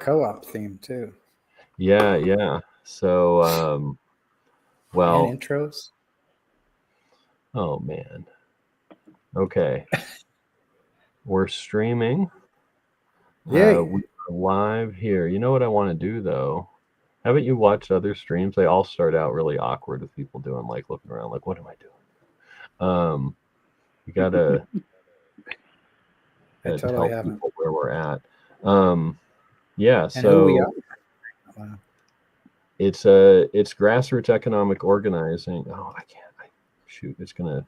co-op theme too. Yeah. So, And well, intros. oh man. Okay, we're streaming. Yay. We are live here. You know what I want to do though? Haven't you watched other streams? They all start out really awkward with people doing like looking around, like, what am I doing? You gotta I totally tell haven't. people where we're at. Yeah, And who we so are. Wow. it's grassroots economic organizing. Oh, I can't. Shoot, it's gonna.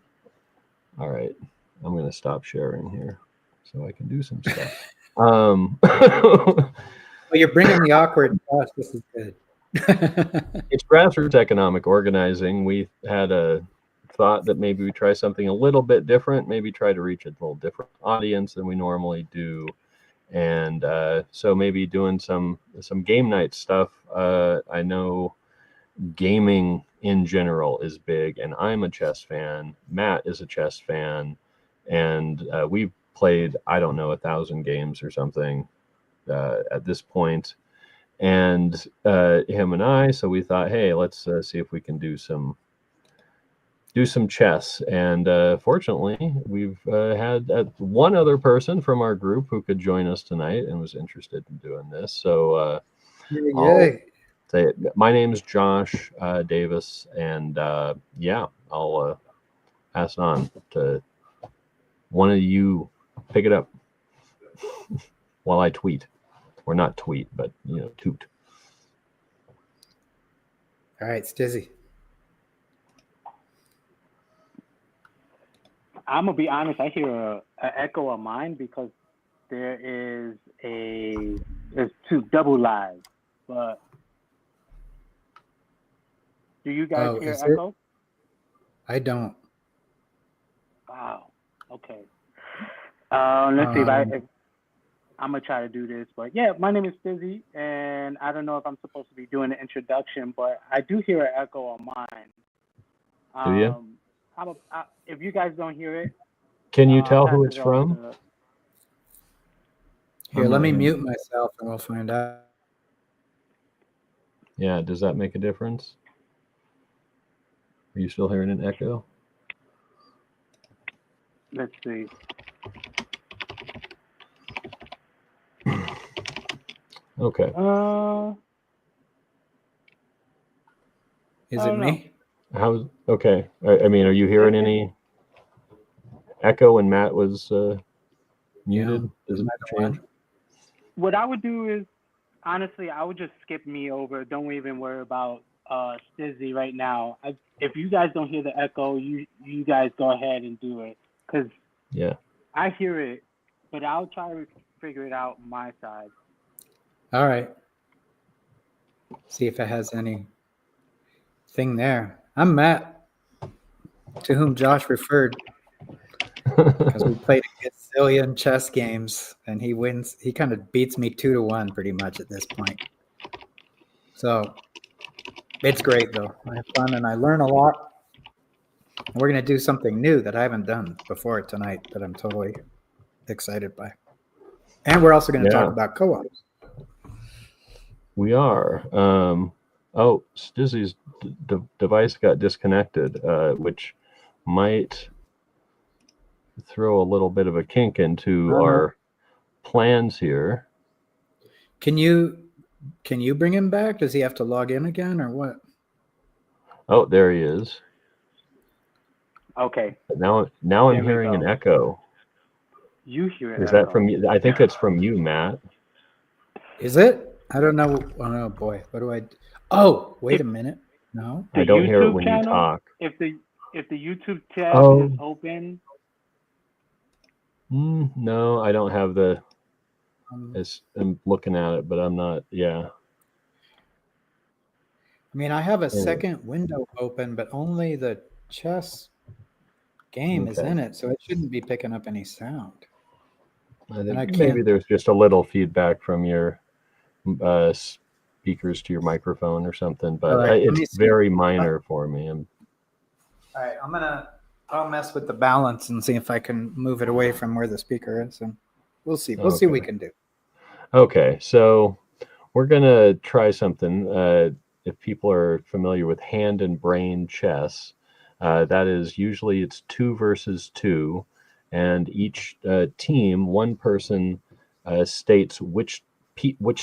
All right, I'm gonna stop sharing here so I can do some stuff. Well, you're bringing the awkward to us. This is good. It's grassroots economic organizing. We had a thought that maybe we try something a little bit different, maybe try to reach a little different audience than we normally do. And so maybe doing some game night stuff. I know gaming in general is big, and I'm a chess fan. Matt is a chess fan, and we've played, I don't know, 1,000 games or something at this point. And him and I, so we thought, hey, let's see if we can do some chess. And fortunately, we've had one other person from our group who could join us tonight and was interested in doing this. So I'll say it. My name is Josh Davis, and yeah, I'll pass it on to one of you. Pick it up while I tweet, or not tweet, but toot. All right, Stizzi. I'm gonna be honest. I hear an echo of mine because there's two double lives. But do you guys hear echo? I don't. Wow. Okay. Let's see if I'm gonna try to do this. But yeah, my name is Stizzi, and I don't know if I'm supposed to be doing the introduction, but I do hear an echo on mine. Do you? If you guys don't hear it, can you tell who it's from? Here, let me mute myself, and we'll find out. Yeah, does that make a difference? Are you still hearing an echo? Let's see. Okay. Is it me? Okay. I mean, are you hearing any echo when Matt was muted? Does it change? What I would do is, honestly, I would just skip me over. Don't even worry about Stizzi right now. If you guys don't hear the echo, you guys go ahead and do it. Because I hear it, but I'll try to figure it out on my side. All right. See if it has any thing there. I'm Matt, to whom Josh referred, because we played a gazillion chess games, and he wins. He kind of beats me 2-1 pretty much at this point. So it's great, though. I have fun, and I learn a lot. And we're going to do something new that I haven't done before tonight that I'm totally excited by. And we're also going to talk about co-ops. We are. Stizzi's device got disconnected, which might throw a little bit of a kink into our plans here. Can you bring him back? Does he have to log in again, or what? Oh, there he is. Okay. Now I'm hearing an echo. You hear it? Is that from you? I think that's from you, Matt. Is it? I don't know. Oh boy, what do I? Oh, wait a minute. No, I don't hear it when you talk. If the YouTube tab is open. No, I don't have the. I'm looking at it, but I'm not. Yeah. I mean, I have a second window open, but only the chess game is in it, so it shouldn't be picking up any sound. I think maybe there's just a little feedback from your speakers to your microphone or something, but it's very minor for me. All right, I'll mess with the balance and see if I can move it away from where the speaker is, and we'll see. We'll see what we can do. Okay, so we're gonna try something. If people are familiar with hand and brain chess, that is usually it's 2 versus 2, and each team, one person states which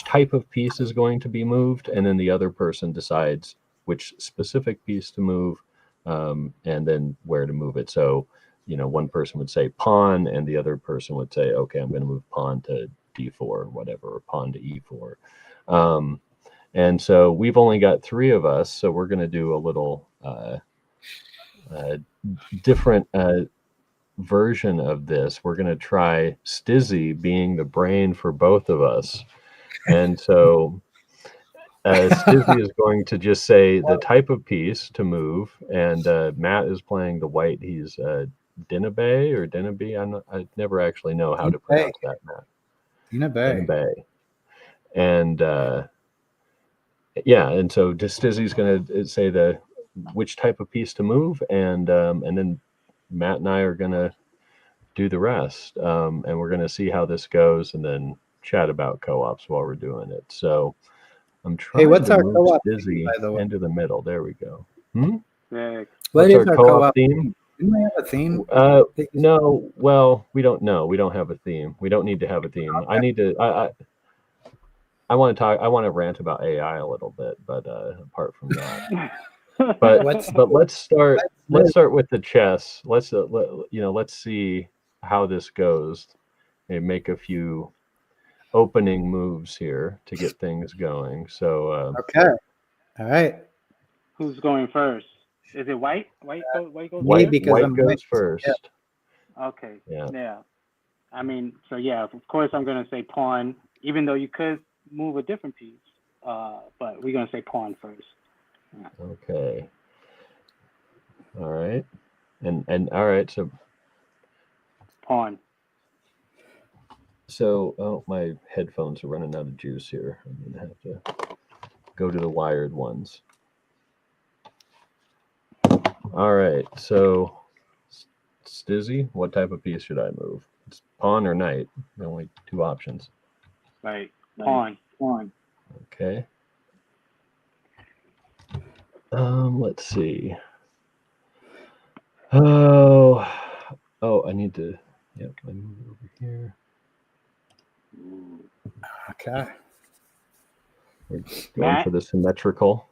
type of piece is going to be moved, and then the other person decides which specific piece to move, and then where to move it. So, one person would say pawn, and the other person would say, okay, I'm going to move pawn to d4 or whatever, or pawn to e4. And so we've only got 3 of us, so we're going to do a little different version of this. We're going to try Stizzi being the brain for both of us. And so Stizzi is going to just say the type of piece to move, and Matt is playing the white. He's Dinabe or Dinabe. I never actually know how to pronounce that, Matt. Dinabe. And and so Stizzi's going to say which type of piece to move, and then Matt and I are going to do the rest, and we're going to see how this goes, and then chat about co-ops while we're doing it. So I'm trying what's to our move co-op Stizzi theme, by the way? into the middle. There we go. What is our co-op theme? Didn't we have a theme? No. Well, we don't know. We don't have a theme. We don't need to have a theme. Okay. I need to. I want to talk. I want to rant about AI a little bit, but apart from that, but let's start. Let's start with the chess. Let's see how this goes. And make a few opening moves here to get things going. So okay, all right. Who's going first? Is it white? White goes white goes first. Yeah. Okay. Yeah. I mean, so yeah, of course I'm gonna say pawn, even though you could move a different piece. But we're gonna say pawn first. Yeah. Okay. All right. And all right, so pawn. So, my headphones are running out of juice here. I'm gonna have to go to the wired ones. All right, so Stizzi, what type of piece should I move? It's pawn or knight. There are only 2 options. Right, pawn. Okay. Let's see. Oh, I need to. Yep, I move it over here. Okay. We're going for the symmetrical.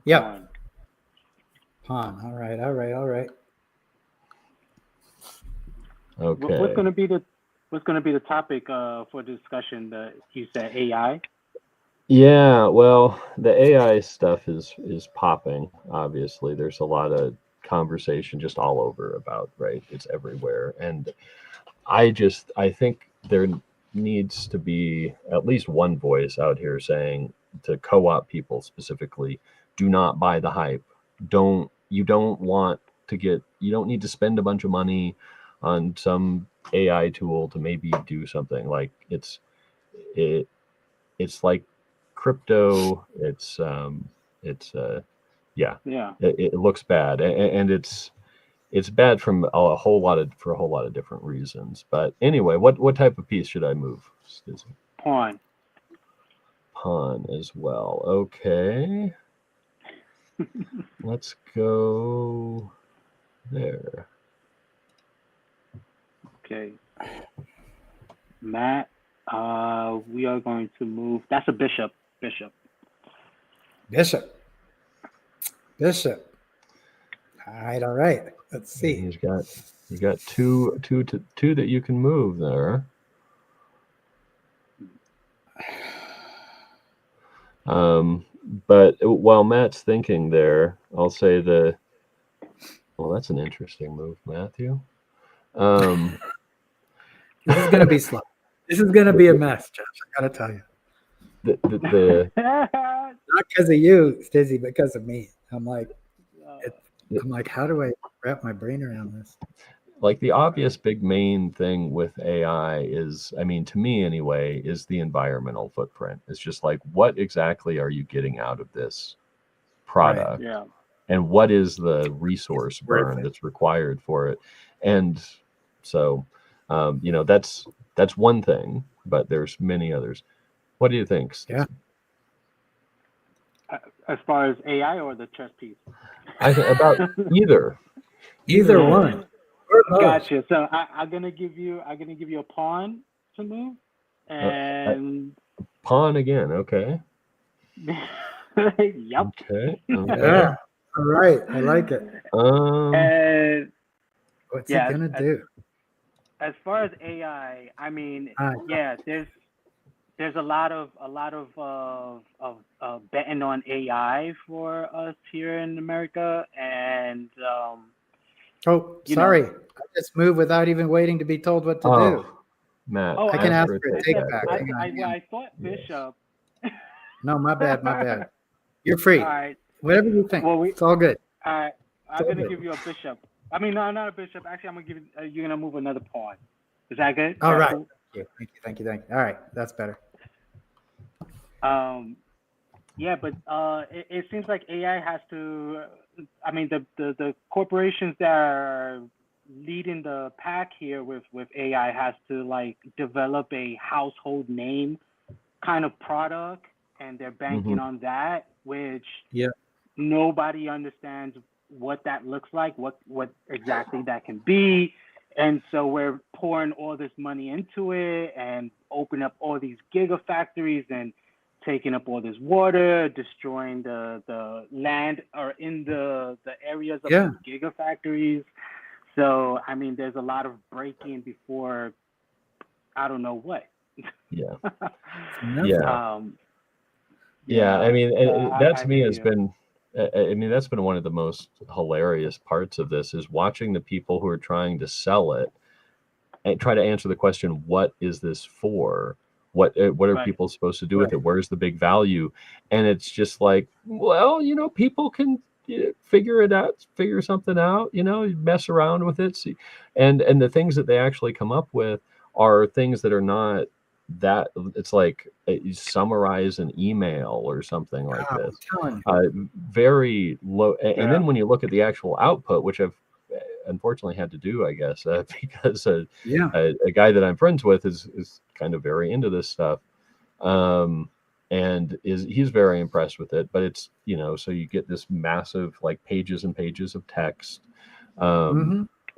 Yep. Pawn. All right. Okay. What's going to be the topic for discussion? That you said AI. Yeah, well, the AI stuff is popping. Obviously, there's a lot of conversation just all over about, right? It's everywhere, and I think there needs to be at least one voice out here saying to co-op people specifically, do not buy the hype. You don't need to spend a bunch of money on some AI tool to maybe do something. Like it's like crypto. It looks bad, and it's bad from a whole lot of different reasons. But anyway, what type of piece should I move? Pawn. Pawn as well. Okay. Let's go there. Okay. Matt, we are going to move. That's a bishop. All right. Let's see. He's got two that you can move there. But while Matt's thinking there, I'll say that's an interesting move, Matthew. This is gonna be slow. This is gonna be a mess, Josh. I gotta tell you. Not because of you, Stizzi, but because of me. I'm like, how do I wrap my brain around this? Like the obvious big main thing with AI is, I mean, to me anyway, is the environmental footprint. It's just like, what exactly are you getting out of this product? Right. Yeah. And what is the resource burn that's required for it? And so, that's one thing, but there's many others. What do you think, Stizzi? As far as AI or the chess piece? About either. Either one. Or both. Gotcha. So I'm gonna give you a pawn to move, and Pawn again. Okay. yep. Okay. Yeah. All right. I like it. And What's yeah, he gonna do? as far as AI, I mean, Ah, yeah, there's a lot of betting on AI for us here in America, and Oh, you sorry. know, I just moved without even waiting to be told what to do. Matt. oh, I can ask for for a I take said, back. Hang on. well, I thought Yes. Bishop. No, my bad. My bad. You're free. All right. Whatever you think. Well, it's all good. All right. I'm all gonna good. give you a bishop. I mean, no, not a bishop. Actually, I'm gonna give you. You're gonna move another pawn. Is that good? All Is that right. cool? Thank you. All right. That's better. Yeah, but it seems like AI has to. I mean, the corporations that are leading the pack here with AI has to like develop a household name kind of product, and they're banking on that, which Yeah. nobody understands what that looks like, what exactly that can be. And so we're pouring all this money into it and open up all these gigafactories and taking up all this water, destroying the land or in the areas of Yeah. these gigafactories. So I mean, there's a lot of breaking before I don't know what. Yeah. Yeah. Yeah. I mean, that to me hear has you. been. I mean, that's been one of the most hilarious parts of this is watching the people who are trying to sell it and try to answer the question, what is this for? What are Right. people supposed to do with it? Where's the big value? And it's just like, well, people can figure something out, mess around with it. See, and the things that they actually come up with are things that are not that. It's like you summarize an email or something like I'm this. telling you. Very low. And Yeah. then when you look at the actual output, which I've unfortunately had to do, I guess, because a guy that I'm friends with is kind of very into this stuff, and he's very impressed with it. But it's so you get this massive like pages and pages of text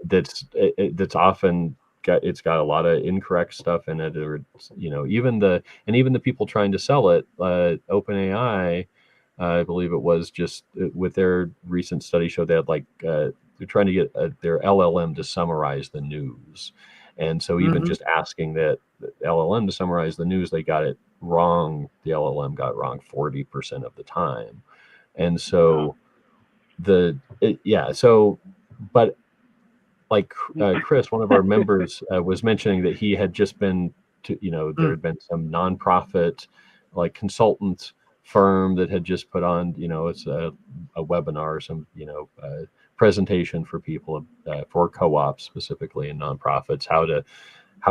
that's often got a lot of incorrect stuff in it, or even the people trying to sell it, OpenAI. I believe it was just with their recent study showed they had like they're trying to get their LLM to summarize the news. And so even just asking that LLM to summarize the news, they got it wrong. The LLM got it wrong 40% of the time. And so but like Chris, one of our members was mentioning that he had just been to, there had been some nonprofit like consultant firm that had just put on, it's a webinar or some, presentation for people for co-ops specifically and nonprofits, how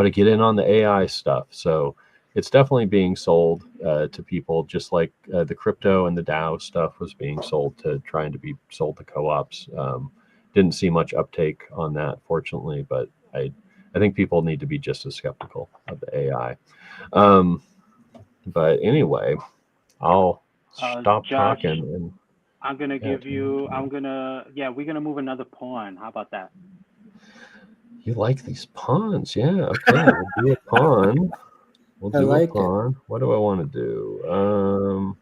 to get in on the AI stuff. So it's definitely being sold to people, just like the crypto and the DAO stuff was being sold trying to be sold to co-ops. Didn't see much uptake on that, fortunately, but I think people need to be just as skeptical of the AI. But anyway, I'll stop Josh, talking. And I'm gonna give you. We're gonna move another pawn. How about that? You like these pawns, yeah? Okay, we'll do a pawn. We'll I do like a pawn. What do I want to do?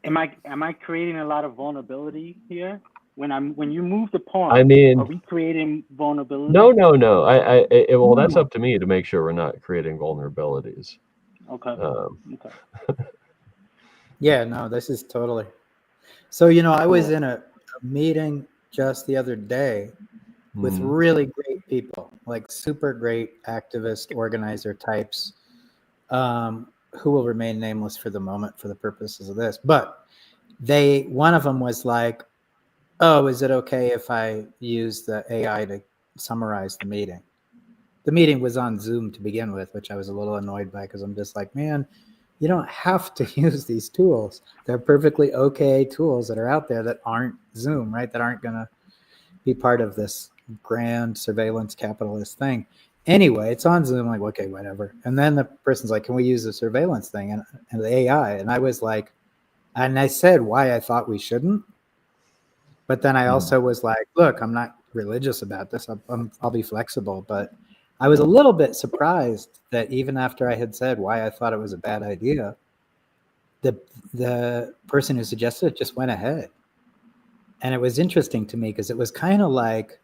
Am I creating a lot of vulnerability here? When you move the pawn, I mean, are we creating vulnerability? No. Well, that's up to me to make sure we're not creating vulnerabilities. Okay. Okay. Yeah, no, this is totally. So, I was in a meeting just the other day with really great people, like super great activist organizer types, who will remain nameless for the moment for the purposes of this. But one of them was like, oh, is it okay if I use the AI to summarize the meeting? The meeting was on Zoom to begin with, which I was a little annoyed by because I'm just like, man, you don't have to use these tools. They're perfectly okay tools that are out there that aren't Zoom, right? That aren't going to be part of this grand surveillance capitalist thing. Anyway, it's on Zoom. I'm like, okay, whatever. And then the person's like, can we use the surveillance thing and the AI? And I was like, And I said why I thought we shouldn't. But then I also was like, look, I'm not religious about this. I'll be flexible. But I was a little bit surprised that even after I had said why I thought it was a bad idea, the person who suggested it just went ahead. And it was interesting to me because it was kind of like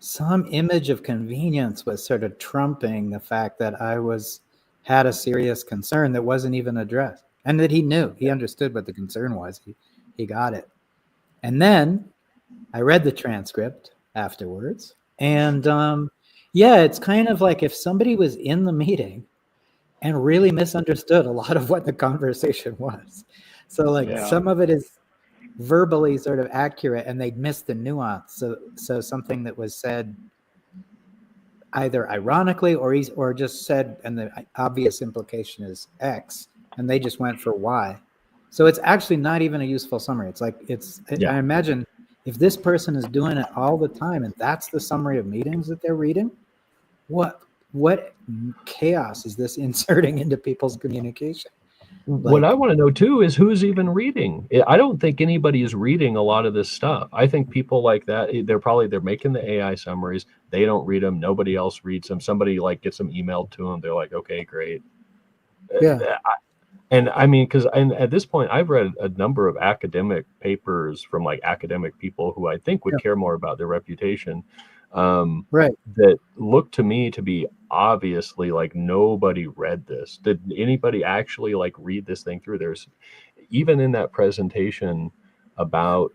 some image of convenience was sort of trumping the fact that I had a serious concern that wasn't even addressed, and that he understood what the concern was. He got it. And then I read the transcript afterwards, and yeah, it's kind of like if somebody was in the meeting and really misunderstood a lot of what the conversation was. So like some of it is verbally sort of accurate and they'd missed the nuance. So something that was said either ironically or just said, and the obvious implication is X, and they just went for Y. So it's actually not even a useful summary. It's like I imagine if this person is doing it all the time and that's the summary of meetings that they're reading, what chaos is this inserting into people's communication? What I want to know too is who's even reading. I don't think anybody is reading a lot of this stuff. I think people like that, they're making the AI summaries. They don't read them. Nobody else reads them. Somebody like gets them emailed to them. They're like, okay, great. Yeah. And I mean, because at this point, I've read a number of academic papers from like academic people who I think would care more about their reputation. That look to me to be obviously like nobody read this. Did anybody actually like read this thing through? There's even in that presentation about,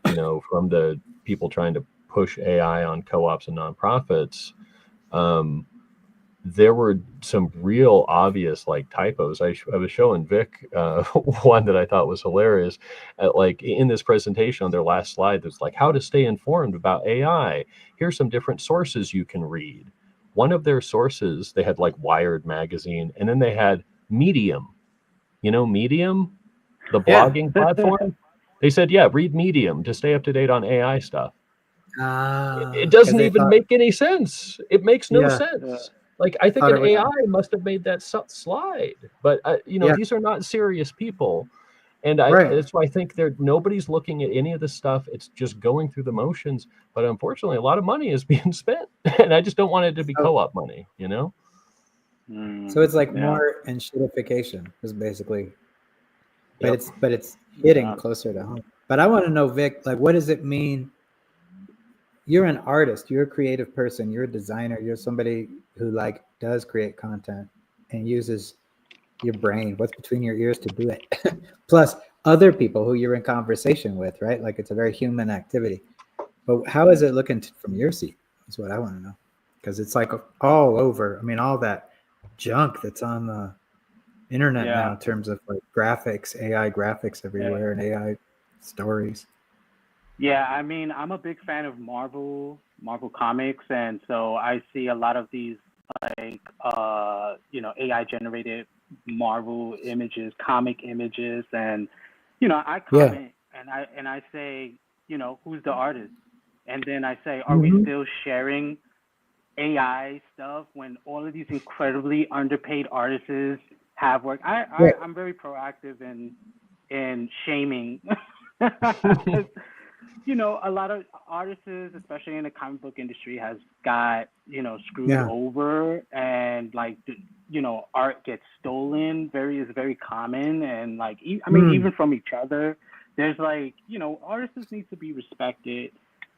from the people trying to push AI on co-ops and nonprofits, there were some real obvious like typos. I was showing Vic one that I thought was hilarious. Like in this presentation on their last slide, there's like how to stay informed about AI. Here's some different sources you can read. One of their sources, they had like Wired magazine, and then they had Medium. Medium, the blogging platform. They said, read Medium to stay up to date on AI stuff. It doesn't even make any sense. It makes no sense. Like, I think an AI must have made that slide, but these are not serious people. And that's why I think nobody's looking at any of this stuff. It's just going through the motions. But unfortunately, a lot of money is being spent, and I just don't want it to be co-op money, So it's like more enshittification is basically, but it's hitting closer to home. But I want to know, Vic, like, what does it mean? You're an artist, you're a creative person, you're a designer, you're somebody who like does create content and uses your brain, what's between your ears to do it. Plus other people who you're in conversation with, right? Like it's a very human activity. But how is it looking from your seat is what I want to know. Because it's like all over. I mean, all that junk that's on the internet now in terms of like graphics, AI graphics everywhere and AI stories. Yeah, I mean, I'm a big fan of Marvel comics, and so I see a lot of these like AI generated Marvel images, comic images, and I comment and I say, who's the artist? And then I say, are we still sharing AI stuff when all of these incredibly underpaid artists have work? I'm very proactive in shaming. A lot of artists, especially in the comic book industry, has got, screwed over, and like, art gets stolen. Is very common. And like, even from each other, there's like, artists need to be respected.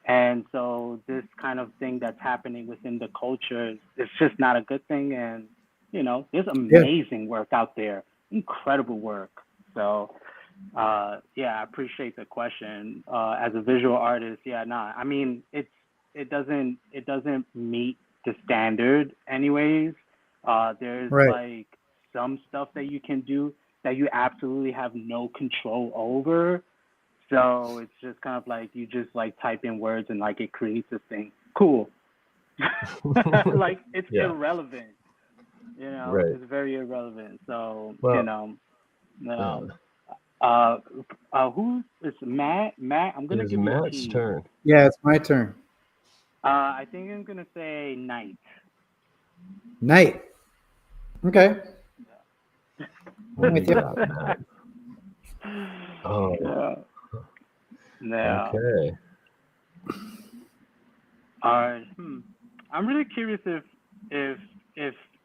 And so this kind of thing that's happening within the culture, it's just not a good thing. And, there's amazing work out there, incredible work. So, I appreciate the question. As a visual artist, I mean, it doesn't meet the standard anyways. There's like some stuff that you can do that you absolutely have no control over. So it's just kind of like you just like type in words and like it creates this thing. Cool. Like it's irrelevant. It's very irrelevant. So who is Matt? I'm gonna give you a Matt's turn. Yeah, it's my turn. I think I'm gonna say Night. Night. Okay. What do you got, Matt? Oh, Yeah. Yeah. okay. I'm really curious if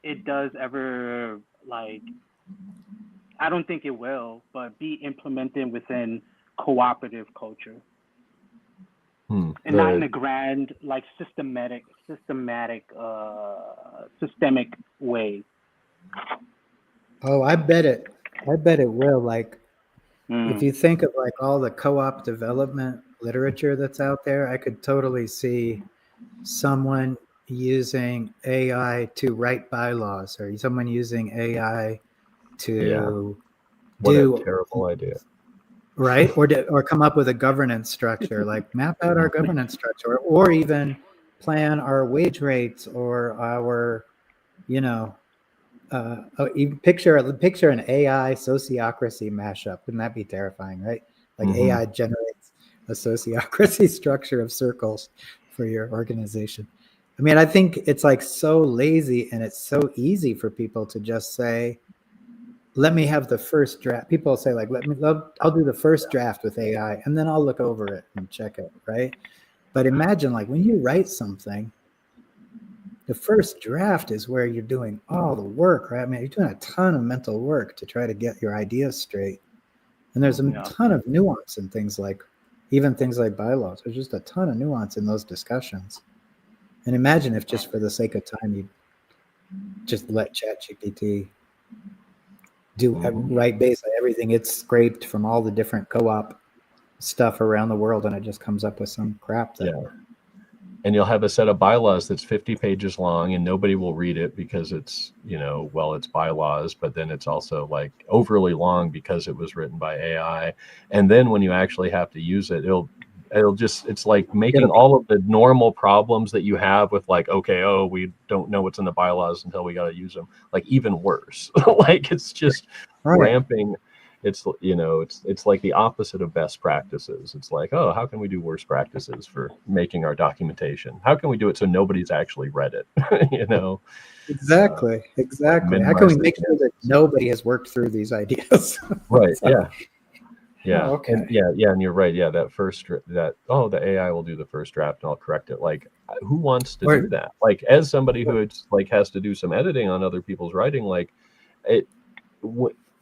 it does ever, like, I don't think it will, but be implemented within cooperative culture, and not in a grand, like, systemic way. Oh, I bet it. I bet it will. Like, if Mm. you think of like all the co-op development literature that's out there, I could totally see someone using AI to write bylaws, or someone using AI to What a do terrible idea. right, or come up with a governance structure, like map out our governance structure, or even plan our wage rates or our, you know, you picture an AI sociocracy mashup. Wouldn't that be terrifying, right? Like AI generates a sociocracy structure of circles for your organization. I mean, I think it's like so lazy, and it's so easy for people to just say, let me have the first draft. People say like, I'll do the first draft with AI and then I'll look over it and check it, right? But imagine like when you write something, the first draft is where you're doing all the work, right? I mean, you're doing a ton of mental work to try to get your ideas straight. And there's a ton of nuance in things like, even things like bylaws. There's just a ton of nuance in those discussions. And imagine if just for the sake of time, you just let ChatGPT write basically everything it's scraped from all the different co-op stuff around the world, and it just comes up with some crap that and you'll have a set of bylaws that's 50 pages long, and nobody will read it because it's, it's bylaws, but then it's also like overly long because it was written by AI. And then when you actually have to use it, it's like making all of the normal problems that you have with like, we don't know what's in the bylaws until we got to use them, like even worse. Like it's just ramping. It's it's like the opposite of best practices. It's like, how can we do worse practices for making our documentation? How can we do it so nobody's actually read it? Exactly. How can we make sure that nobody has worked through these ideas? Right. So, yeah. okay. And and you're right. Yeah, the AI will do the first draft and I'll correct it. Like, who wants to do that? Like, as somebody who has to do some editing on other people's writing, like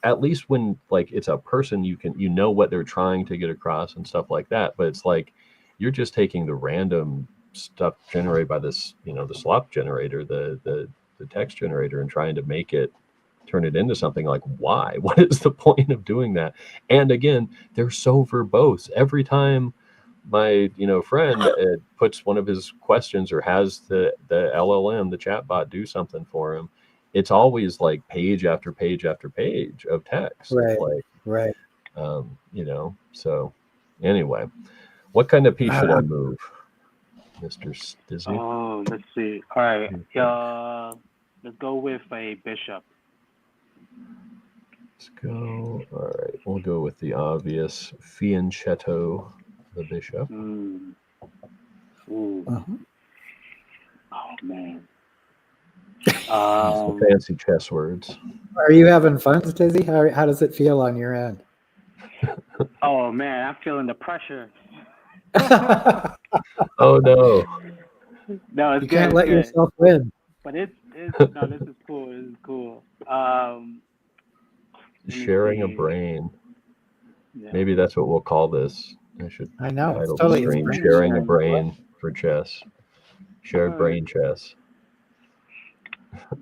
at least when like it's a person, you know what they're trying to get across and stuff like that. But it's like you're just taking the random stuff generated by this, the slop generator, the text generator, and trying to turn it into something. Like, why? What is the point of doing that? And again, they're so verbose. Every time my friend puts one of his questions or has the LLM, the chatbot, do something for him, it's always like page after page after page of text. Right. So anyway, what kind of piece should I move, Mr. Stizzi? Oh, let's see. All right. Let's go with a bishop. Let's go. All right. We'll go with the obvious fianchetto, the bishop. Ooh. Oh, man. The fancy chess words. Are you having fun, Stizzi? How does it feel on your end? Oh, man, I'm feeling the pressure. Oh, no. No, it's you can't let good. yourself win. But this is cool. This is cool. Sharing a brain. Yeah. Maybe that's what we'll call this. I know. Title It's totally the stream Sharing a Brain for Chess. Shared brain chess.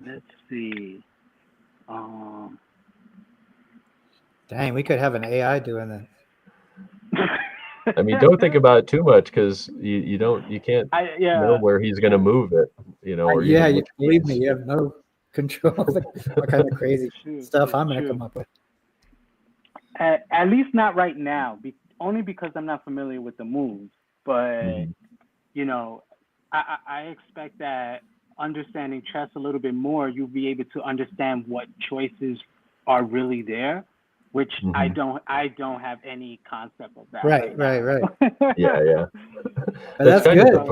Let's see. Dang, we could have an AI doing that. I mean, don't think about it too much, because you can't know where he's going to move it, or believe me, you have no control of what kind of crazy stuff I'm going to come up with. At least not right now, only because I'm not familiar with the moves. But I expect that understanding chess a little bit more, you'll be able to understand what choices are really there, which I don't have any concept of that. Right. Yeah. But that's good.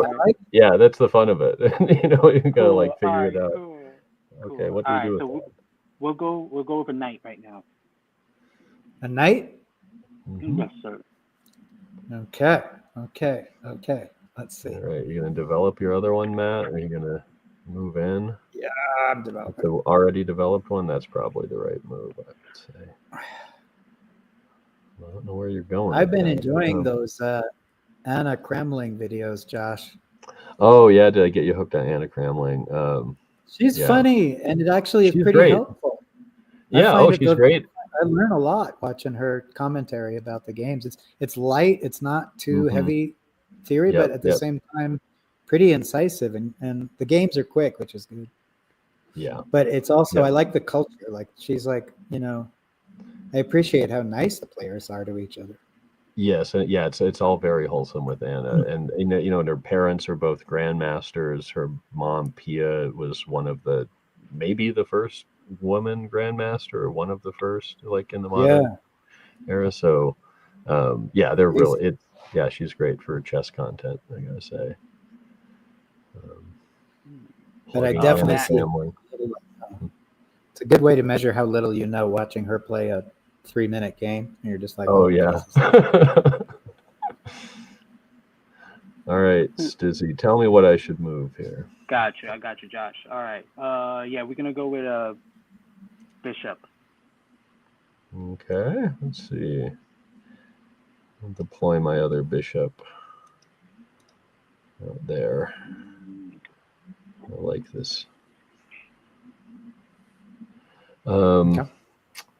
Yeah, that's the fun of it. You gotta like figure it out. Cool. Okay, what do we do with that? We'll go with a knight right now. A knight? Yes, sir. Okay. Let's see. All right, you gonna develop your other one, Matt? Or are you gonna move in? I'm developing. The already developed one? That's probably the right move, I would say. I don't know where you're going. I've with been that. enjoying those Anna Kremling videos, Josh. Oh yeah, did I get you hooked on Anna Kramling? She's Yeah. funny, and it actually is She's pretty great. helpful. Yeah, she's great. I learn a lot watching her commentary about the games. It's light. It's not too heavy theory, but at the same time, pretty incisive. And the games are quick, which is good. Yeah. But it's also, I like the culture. Like she's like, I appreciate how nice the players are to each other. Yes, yeah, it's all very wholesome with Anna, and and her parents are both grandmasters. Her mom Pia was maybe the first woman grandmaster, or one of the first, like in the modern era. So, they're really she's great for chess content, I gotta say. But I definitely see it's a good way to measure how little you know watching her play a 3-minute game. And you're just like, oh yeah. Jesus. All right, Stizzi, tell me what I should move here. I got you, Josh. All right. We're gonna go with a bishop. Okay, let's see. I'll deploy my other bishop out there. I like this.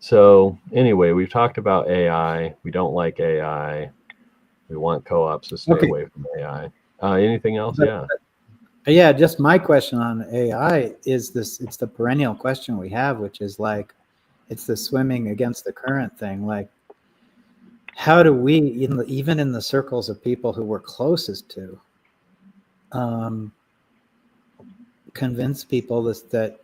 So anyway, we've talked about AI. We don't like AI. We want co-ops to stay away from AI. Anything else? Yeah, just my question on AI is this. It's the perennial question we have, which is like, it's the swimming against the current thing. Like, how do we, even in the circles of people who we're closest to, convince people that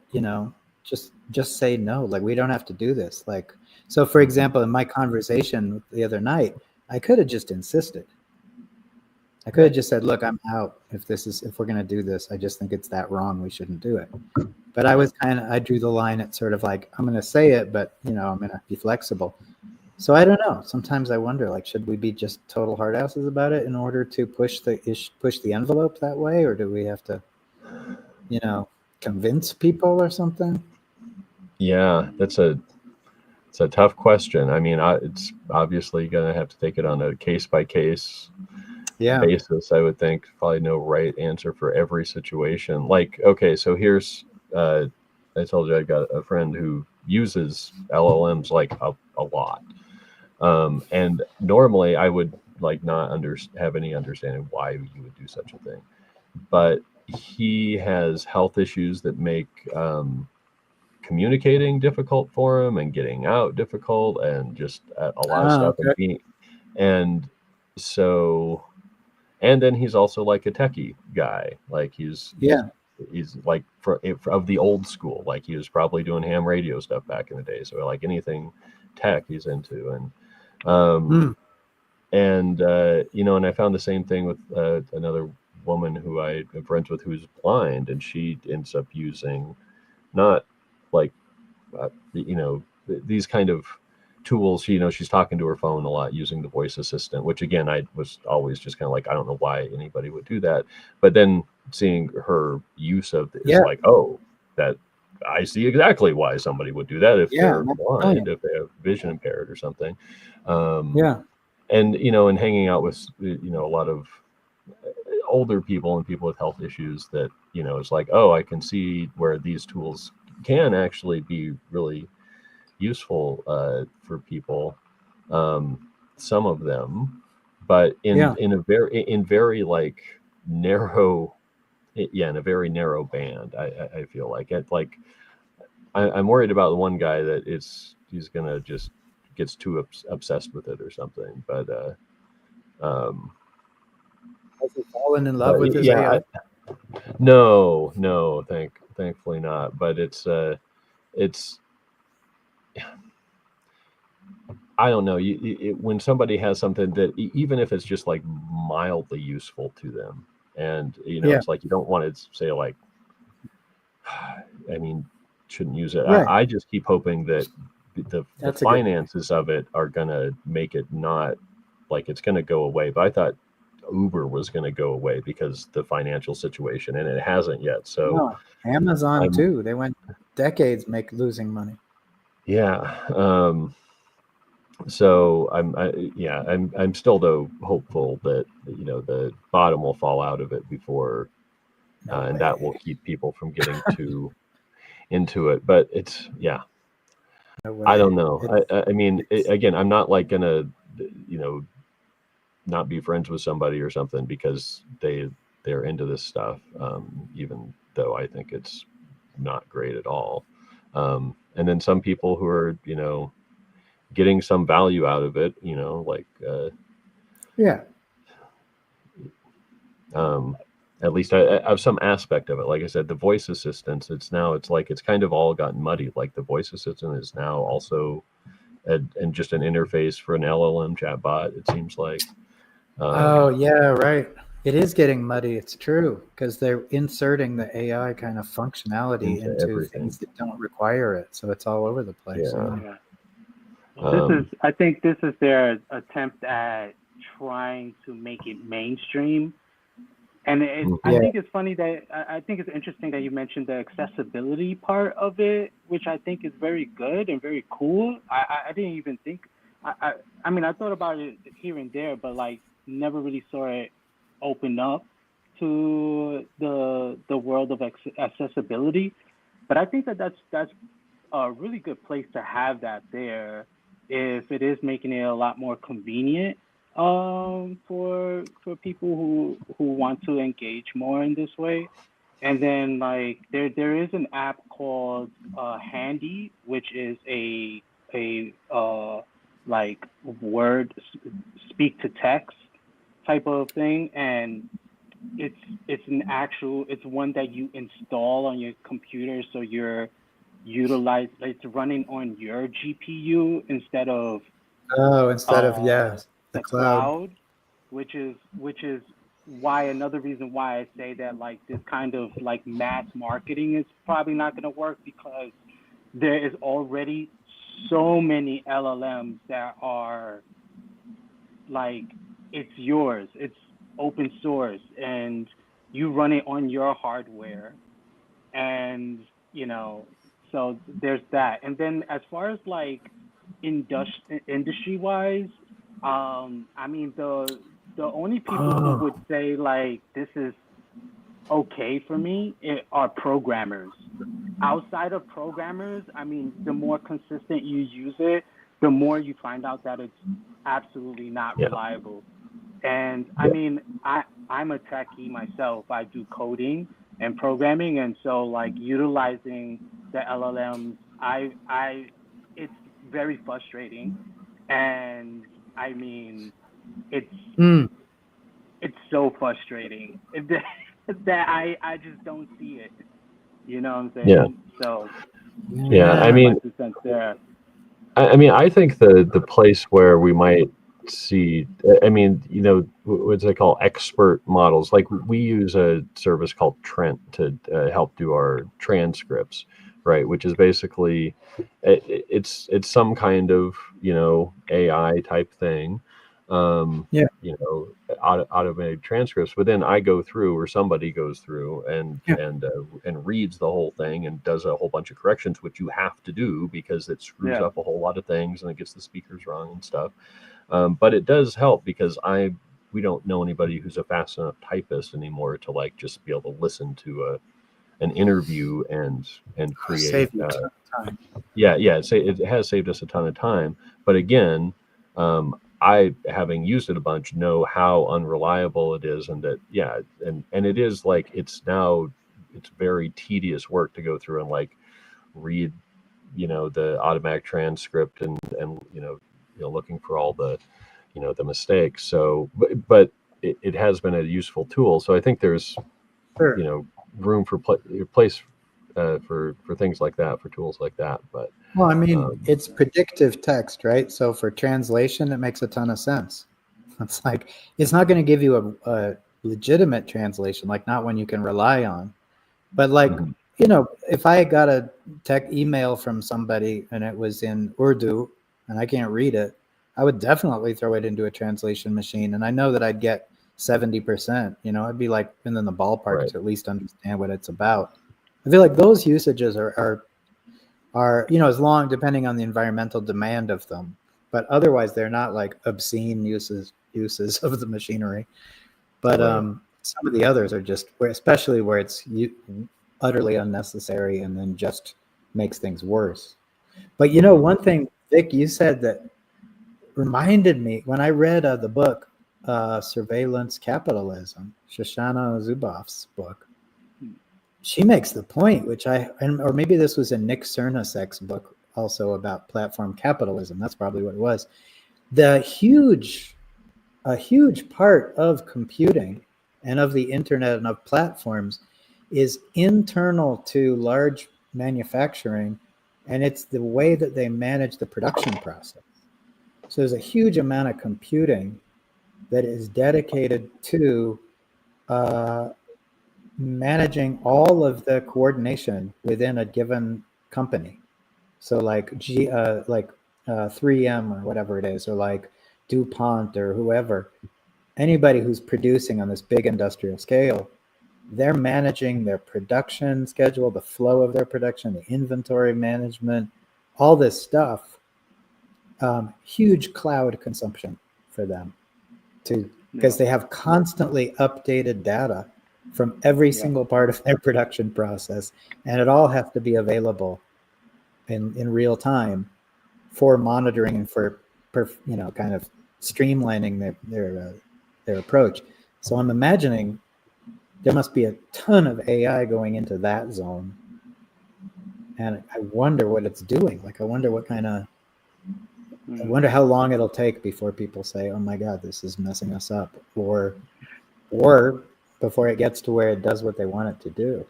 just say no, like we don't have to do this. Like, so for example, in my conversation the other night, I could have just insisted. I could have just said, look, I'm out. If we're going to do this, I just think it's that wrong. We shouldn't do it. But I drew the line at sort of like, I'm going to say it, but I'm going to be flexible. So I don't know. Sometimes I wonder, like, should we be just total hard asses about it in order to push the envelope that way? Or do we have to, convince people or something? Yeah, it's a tough question. I mean, it's obviously going to have to take it on a case-by-case basis, I would think. Probably no right answer for every situation. Like, okay, so here's, I told you I got a friend who uses LLMs like a lot. And normally I would like not have any understanding why you would do such a thing. But he has health issues that make communicating difficult for him and getting out difficult, and just a lot of stuff. Okay. And then he's also like a techie guy. Like he's like of the old school. Like he was probably doing ham radio stuff back in the day. So like anything tech he's into. And and I found the same thing with another woman who I am friends with who's blind, and she ends up using not like these kind of tools. She's talking to her phone a lot using the voice assistant, which again, I was always just kind of like, I don't know why anybody would do that. But then seeing her use of it is like, oh, that I see exactly why somebody would do that if they're blind, if they have vision impaired or something. And and hanging out with a lot of older people and people with health issues, that it's like, oh, I can see where these tools can actually be really useful for people, some of them, but in a very like narrow, in a very narrow band. I feel like I'm worried about the one guy that he's gonna just gets too obsessed with it or something. But has he fallen in love with his AI? No, thankfully not. But it's I don't know. When somebody has something that, even if it's just like mildly useful to them, and it's like you don't want to say like, I mean, shouldn't use it. I just keep hoping that the That's a good point. finances of it are going to make it not like it's going to go away. But I thought Uber was going to go away because the financial situation, and it hasn't yet. So No, Amazon I'm- too. They went decades losing money. yeah. So I'm still though hopeful that the bottom will fall out of it before, No and way. that will keep people from getting too into it. But it's No way. I don't know. It's- I mean, again, I'm not like gonna not be friends with somebody or something because they're into this stuff, even though I think it's not great at all. And then some people who are getting some value out of it, like yeah. at least I have some aspect of it. Like I said, the voice assistants, it's kind of all gotten muddy. Like the voice assistant is now also and just an interface for an LLM chatbot, it seems like. Oh yeah, right. It is getting muddy. It's true because they're inserting the AI kind of functionality Into into everything. things that don't require it, so it's all over the place. Yeah. Yeah. I think this is their attempt at trying to make it mainstream. And I think it's funny that I think it's interesting that you mentioned the accessibility part of it, which I think is very good and very cool. I didn't even think. I mean, I thought about it here and there, but like never really saw it open up to the world of accessibility. But I think that's a really good place to have that there, if it is making it a lot more convenient for people who want to engage more in this way. And then like there is an app called Handy, which is a like word speak to text type of thing, and it's one that you install on your computer, so it's running on your GPU instead of the the cloud, which is why another reason why I say that like this kind of like mass marketing is probably not going to work, because there is already so many LLMs that are like, it's yours, it's open source, and you run it on your hardware, and so there's that. And then as far as like industry wise, I mean the only people who would say like this is okay for me are programmers. Outside of programmers, I mean, the more consistent you use it, the more you find out that it's absolutely not reliable. And I mean, I'm a techie myself. I do coding and programming, and so like utilizing the LLMs, it's very frustrating. And I mean, it's so frustrating that I just don't see it. You know what I'm saying? Yeah. So I mean, my 2 cents there. I mean, I think the place where we might see, I mean, what they call expert models. Like we use a service called Trent to help do our transcripts, right? Which is basically, it's some kind of AI type thing, automated transcripts. But then I go through, or somebody goes through and reads the whole thing and does a whole bunch of corrections, which you have to do because it screws up a whole lot of things and it gets the speakers wrong and stuff. But it does help because we don't know anybody who's a fast enough typist anymore to like just be able to listen to an interview and create. Save you a ton of time. It has saved us a ton of time. But again, I, having used it a bunch, know how unreliable it is, and that and it is like it's very tedious work to go through and like read the automatic transcript and looking for all the the mistakes. So but it has been a useful tool. So I think there's room for place for things like that, for tools like that. But well, I mean, it's predictive text, right? So for translation, it makes a ton of sense. It's like it's not going to give you a legitimate translation, like not one you can rely on. But like you know, if I got a tech email from somebody and it was in Urdu and I can't read it, I would definitely throw it into a translation machine. And I know that I'd get 70%, you know, I'd be like in the ballpark Right. to at least understand what it's about. I feel like those usages are, you know, as long, depending on the environmental demand of them, but otherwise they're not like obscene uses of the machinery. But Right. some of the others are just, especially where it's utterly unnecessary and then just makes things worse. But you know, one thing, Vic, you said that reminded me when I read the book Surveillance Capitalism, Shoshana Zuboff's book. She makes the point, which or maybe this was in Nick Cernasek's book also about platform capitalism. That's probably what it was. A huge part of computing and of the internet and of platforms is internal to large manufacturing, and it's the way that they manage the production process. So there's a huge amount of computing that is dedicated to managing all of the coordination within a given company. So like 3M or whatever it is, or like DuPont or whoever, anybody who's producing on this big industrial scale, they're managing their production schedule, the flow of their production, the inventory management, all this stuff. Huge cloud consumption for them because they have constantly updated data from every single part of their production process, and it all has to be available in real time for monitoring and for you know, kind of streamlining their approach. So I'm imagining there must be a ton of AI going into that zone, and I wonder what it's doing. Like, I wonder what kind of, I wonder how long it'll take before people say, "Oh my God, this is messing us up," or before it gets to where it does what they want it to do.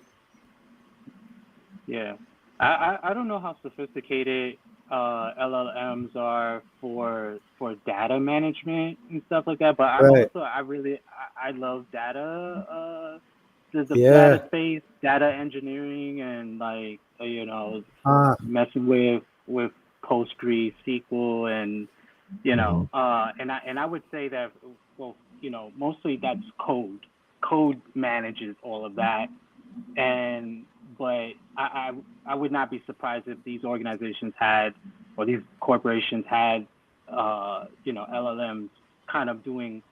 Yeah, I don't know how sophisticated LLMs are for data management and stuff like that, but I'm also I love data. The data space, data engineering, and like you know, messing with PostgreSQL and you know, and I would say that, well, you know, mostly that's code. Code manages all of that, but I would not be surprised if these organizations had, or these corporations had, you know, LLMs kind of doing,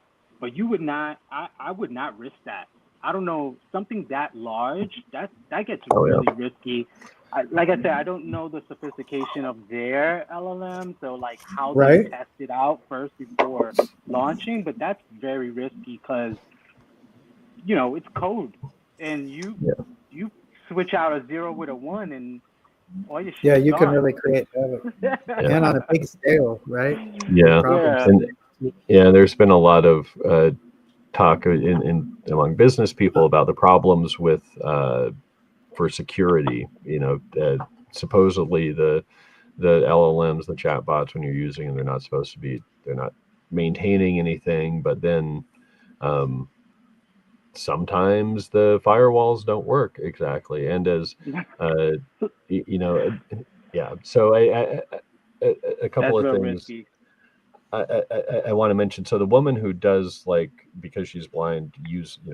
but you would not, I would not risk that. I don't know, something that large, that gets really risky. Like I said, I don't know the sophistication of their LLM, so like how they test it out first before launching, but that's very risky because, you know, it's code, and you switch out a 0 with a 1, and all your shit you gone. can really create and on a big scale, right? There's been a lot of talk among business people about the problems with for security. You know, supposedly the LLMs, the chatbots, when you're using them, they're not maintaining anything, but then sometimes the firewalls don't work exactly, and as you know, so a couple of things I want to mention. So the woman who does, like, because she's blind,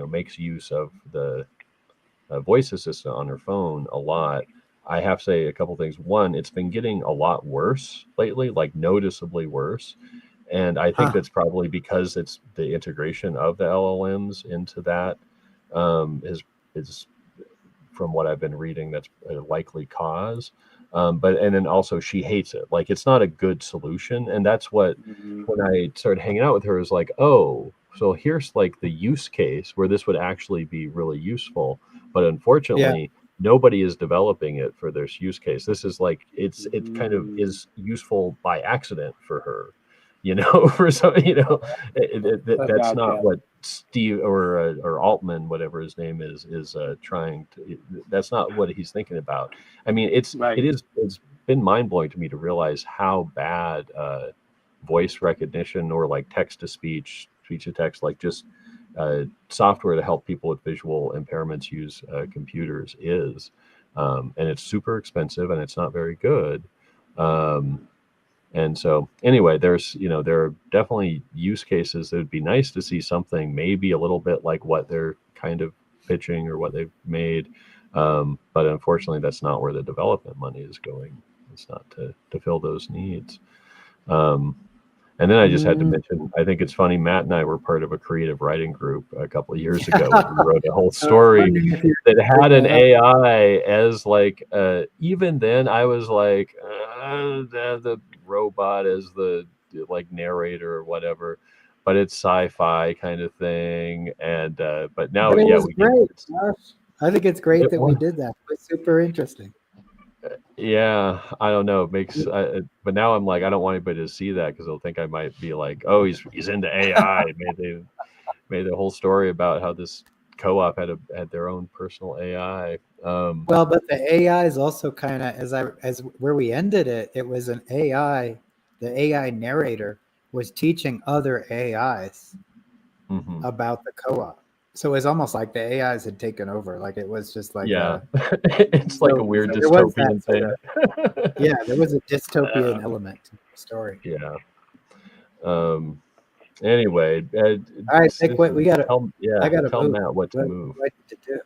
makes use of the voice assistant on her phone a lot. I have to say a couple things. One, it's been getting a lot worse lately, like noticeably worse. And I think that's probably because it's the integration of the LLMs into that is from what I've been reading, that's a likely cause. And then also she hates it. Like, it's not a good solution. And that's what, when I started hanging out with her, is like, oh, so here's like the use case where this would actually be really useful. But unfortunately, nobody is developing it for this use case. This is like, it kind of is useful by accident for her, you know, for some, you know, that's not what Steve or Altman, whatever his name is trying to. That's not what he's thinking about. I mean, it's been mind blowing to me to realize how bad voice recognition, or like text to speech to text, like just software to help people with visual impairments use computers is. and it's super expensive and it's not very good. And so anyway, there are definitely use cases that would be nice to see something maybe a little bit like what they're kind of pitching or what they've made. But unfortunately, that's not where the development money is going. It's not to fill those needs. And then I just had to mention, I think it's funny, Matt and I were part of a creative writing group a couple of years ago. We wrote a whole story that had an AI as like, even then I was like, the robot as the like narrator or whatever, but it's sci-fi kind of thing. And, but now, But it yeah, was great, Josh. I think it's great that we did that. It was super interesting. Yeah, I don't know. It makes, but now I'm like, I don't want anybody to see that because they'll think I might be like, oh, he's into AI. made the whole story about how this co-op had their own personal AI. Well, but the AI is also kind of as where we ended it. It was an AI. The AI narrator was teaching other AIs about the co-op. So it was almost like the AIs had taken over. Like it was just like it's like a weird dystopian thing. Yeah, there was a dystopian element to the story. Yeah. Anyway, all right, Nick, we got to. I got to tell move. Matt what to move. What to do?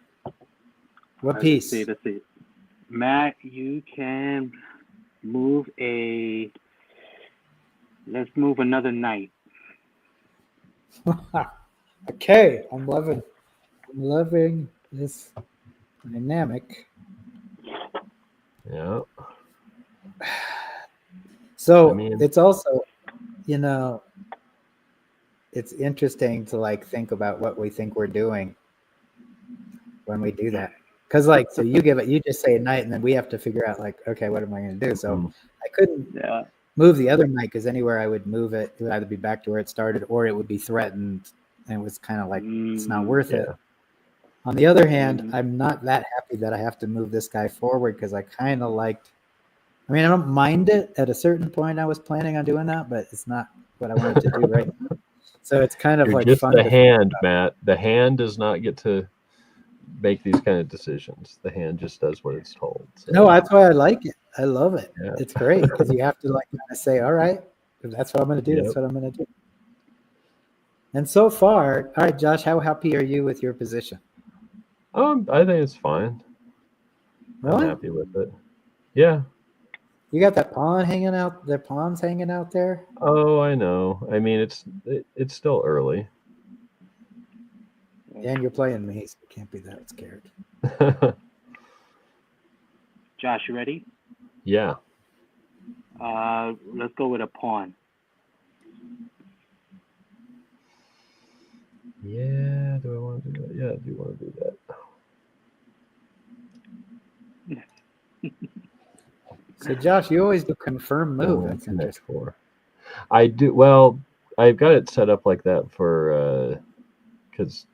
What piece? Let's see. Matt, you can move let's move another night. Okay, I'm loving this dynamic. Yeah. So it's also, it's interesting to like think about what we think we're doing when we do that. Because like, so you just say a night, and then we have to figure out like, okay, what am I going to do? So I couldn't move the other night because anywhere I would move it, it would either be back to where it started or it would be threatened, and it was kind of like it's not worth it. On the other hand, I'm not that happy that I have to move this guy forward because I kind of liked. I mean, I don't mind it. At a certain point, I was planning on doing that, but it's not what I wanted to do right now. So it's kind of like just fun. The hand, Matt. The hand does not get to make these kind of decisions. The hand just does what it's told. So. No, that's why I like it. I love it. Yeah. It's great because you have to like kind of say, all right, if that's what I'm going to do. That's what I'm going to do. And so far, all right, Josh, how happy are you with your position? I think it's fine. Really? I'm happy with it. Yeah. You got that pawn hanging out. The pawn's hanging out there. Oh, I know. I mean, it's still early. And you're playing me, so you can't be that scared. Josh, you ready? Yeah. Let's go with a pawn. Yeah. Do I want to do that? Yeah, I do want to do that. So, Josh, you always do confirm move. That's interesting. I do. Well, I've got it set up like that for because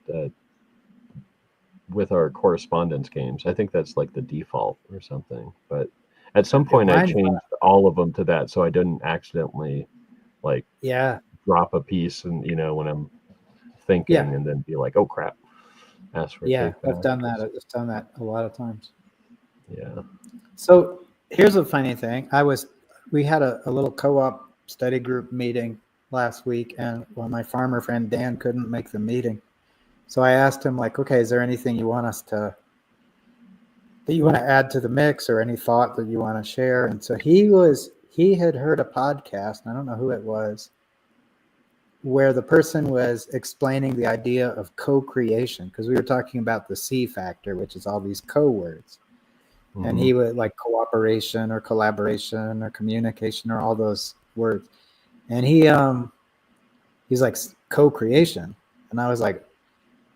with our correspondence games, I think that's like the default or something. But at some point, I changed all of them to that, so I didn't accidentally like drop a piece, and when I'm thinking, and then be like, oh crap, ask for I've done that. I've done that a lot of times. Yeah. So here's a funny thing. We had a little co-op study group meeting last week, and my farmer friend Dan couldn't make the meeting. So I asked him, like, okay, is there anything you want that you want to add to the mix, or any thought that you want to share? And so he had heard a podcast, and I don't know who it was, where the person was explaining the idea of co-creation, because we were talking about the C factor, which is all these co-words. And he would like cooperation or collaboration or communication or all those words. And he's like co-creation. And I was like,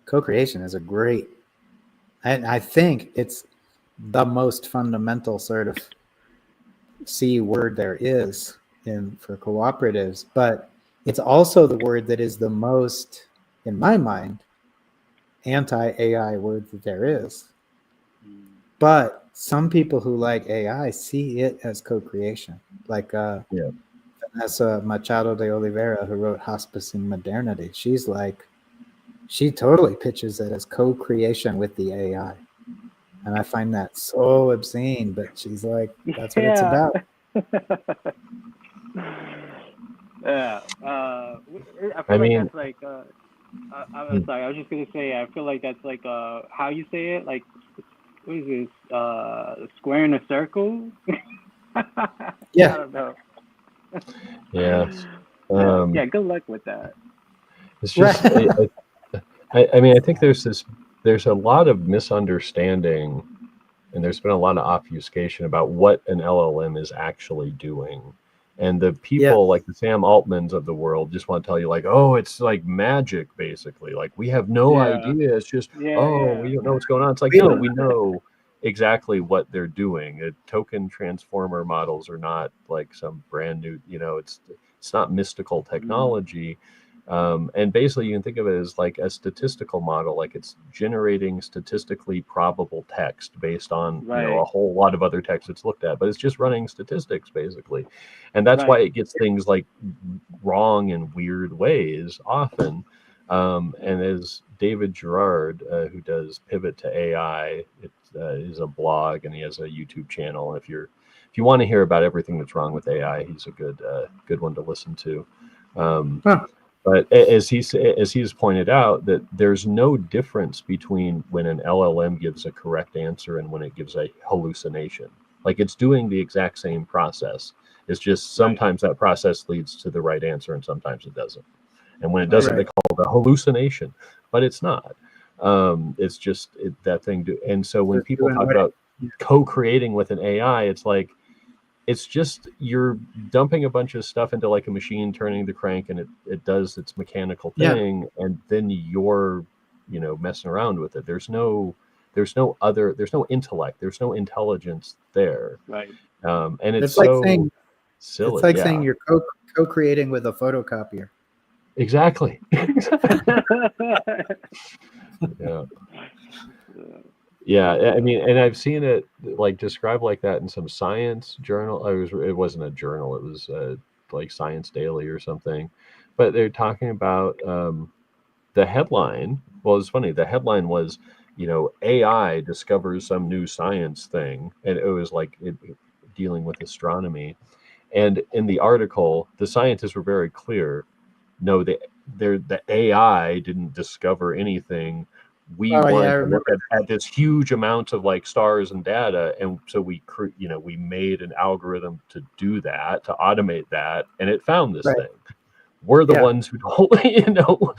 co-creation is and I think it's the most fundamental sort of C word there is for cooperatives, but it's also the word that is the most, in my mind, anti-AI word that there is. But some people who like AI see it as co-creation, like Vanessa Machado de Oliveira, who wrote Hospice in Modernity. She totally pitches it as co-creation with the AI. And I find that so obscene, but she's like, that's what it's Yeah. about. Yeah. I I feel like mean, that's like. I'm sorry. I was just gonna say. I feel like that's like how you say it. Like, what is this? Square in a circle. I Yeah. don't know. yeah. Yeah. Good luck with that. It's just, Right. I mean, I think there's a lot of misunderstanding, and there's been a lot of obfuscation about what an LLM is actually doing. And the Yeah. people like the Sam Altmans of the world just want to tell you, like, oh, it's like magic, basically. Like, we have no Yeah. idea. It's just, oh, we don't know what's going on. It's like, We no, don't- we know exactly what they're doing. Token transformer models are not like some brand new, it's not mystical technology. And basically, you can think of it as like a statistical model, like it's generating statistically probable text based on Right. a whole lot of other text it's looked at, but it's just running statistics basically, and that's why Right. it gets things like wrong in weird ways often. And as David Gerard, who does Pivot to AI, it is a blog and he has a YouTube channel. If you want to hear about everything that's wrong with AI, he's a good one to listen to. Huh. But as he's pointed out, that there's no difference between when an LLM gives a correct answer and when it gives a hallucination. Like, it's doing the exact same process. It's just sometimes that process leads to the right answer and sometimes it doesn't. And when it doesn't, they Right. call it a hallucination, but it's not. It's just that thing. And so when Just people doing talk what it- about co-creating with an AI, it's like, it's just you're dumping a bunch of stuff into like a machine, turning the crank, and it does its mechanical Yeah. thing, and then you're messing around with it. There's no intellect, there's no intelligence there. Right. And it's like so saying silly. it's like Yeah, saying you're co-creating with a photocopier. exactly. Yeah, I mean, and I've seen it like described like that in some science journal. It wasn't a journal; it was like Science Daily or something. But they're talking about the headline. Well, it's funny. The headline was, AI discovers some new science thing, and it was like dealing with astronomy. And in the article, the scientists were very clear. No, the AI didn't discover anything. We Oh yeah, I wanted to look remember. at this huge amount of like stars and data, and so we made an algorithm to do that, to automate that, and it found this Right. thing. We're the Yeah. ones who don't,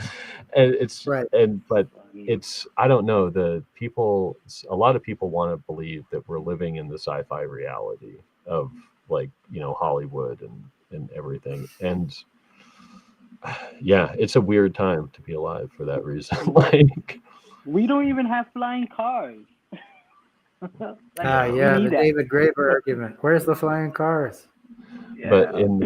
and it's Right. but it's, I don't know, a lot of people want to believe that we're living in the sci-fi reality of like Hollywood and everything, and yeah, it's a weird time to be alive for that reason. Like, we don't even have flying cars. Like, we Yeah, need the that. David Graeber argument. Where's the flying cars? but Yeah.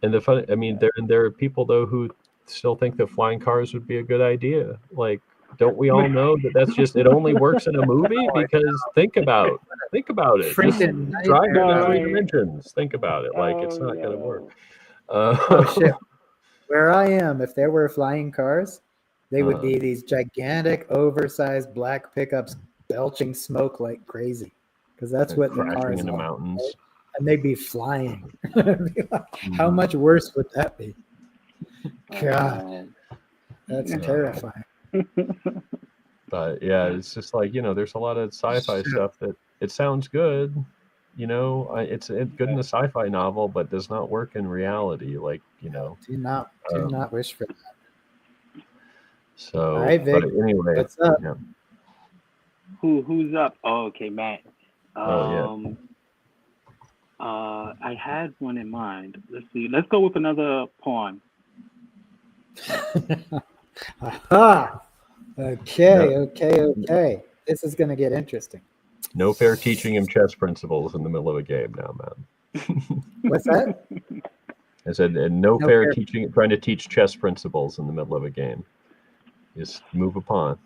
in the fun, I mean, there are people though who still think that flying cars would be a good idea. Like, don't we all know that that's just, it only works in a movie? Because think about it. Just Freaking drive nightmare. into three Right. dimensions. Think about it. Like, it's Oh not going to work. no. Oh shit. Where I am, if there were flying cars, they would Uh, be these gigantic, oversized black pickups belching smoke like crazy. Because that's what the crashing cars into are. mountains. Right? And they'd be flying. It'd be like, how Mhm. much worse would that be? Oh, God, no. that's terrifying. But yeah, it's just like, there's a lot of sci-fi stuff that it sounds good, it's good in a sci-fi novel, but does not work in reality. Like, Do not wish for that. so, All right, Vic, but anyway, what's up? yeah. Who's up? Oh, okay, Matt. Oh, yeah. I had one in mind. Let's see. Let's go with another pawn. Aha! Okay. This is going to get interesting. No fair teaching him chess principles in the middle of a game now, man. What's that? I said, and no fair teaching, trying to teach chess principles in the middle of a game. Just move a pawn.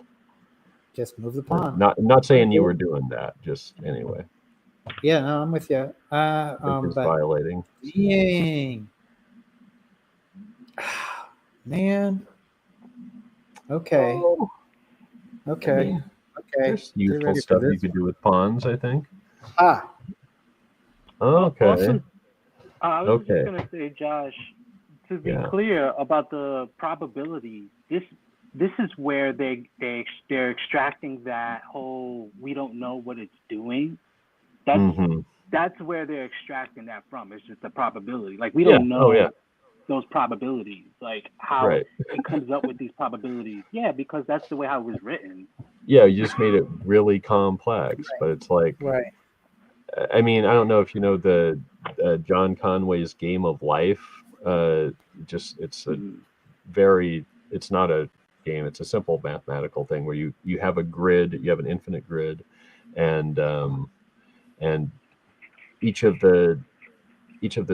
Just move the pawn. Not saying you were doing that. Just anyway. Yeah, no, I'm with you. It's violating. Dang. Man. Okay. Oh, Okay. There's You're useful ready for stuff you this could one. do with pawns, I think. Ah, Okay. Also, I was Okay. just gonna say, Josh, to be Yeah. clear about the probability, this is where they're extracting that whole we don't know what it's doing. That's where they're extracting that from. It's just the probability. Like we don't know Oh, yeah. those probabilities, like how Right. it comes up with these probabilities. Yeah, because that's the way how it was written. Yeah, you just made it really complex, but it's like, right. I mean, I don't know if you know the John Conway's Game of Life. It's a it's not a game. It's a simple mathematical thing where you have a grid, you have an infinite grid, and each of the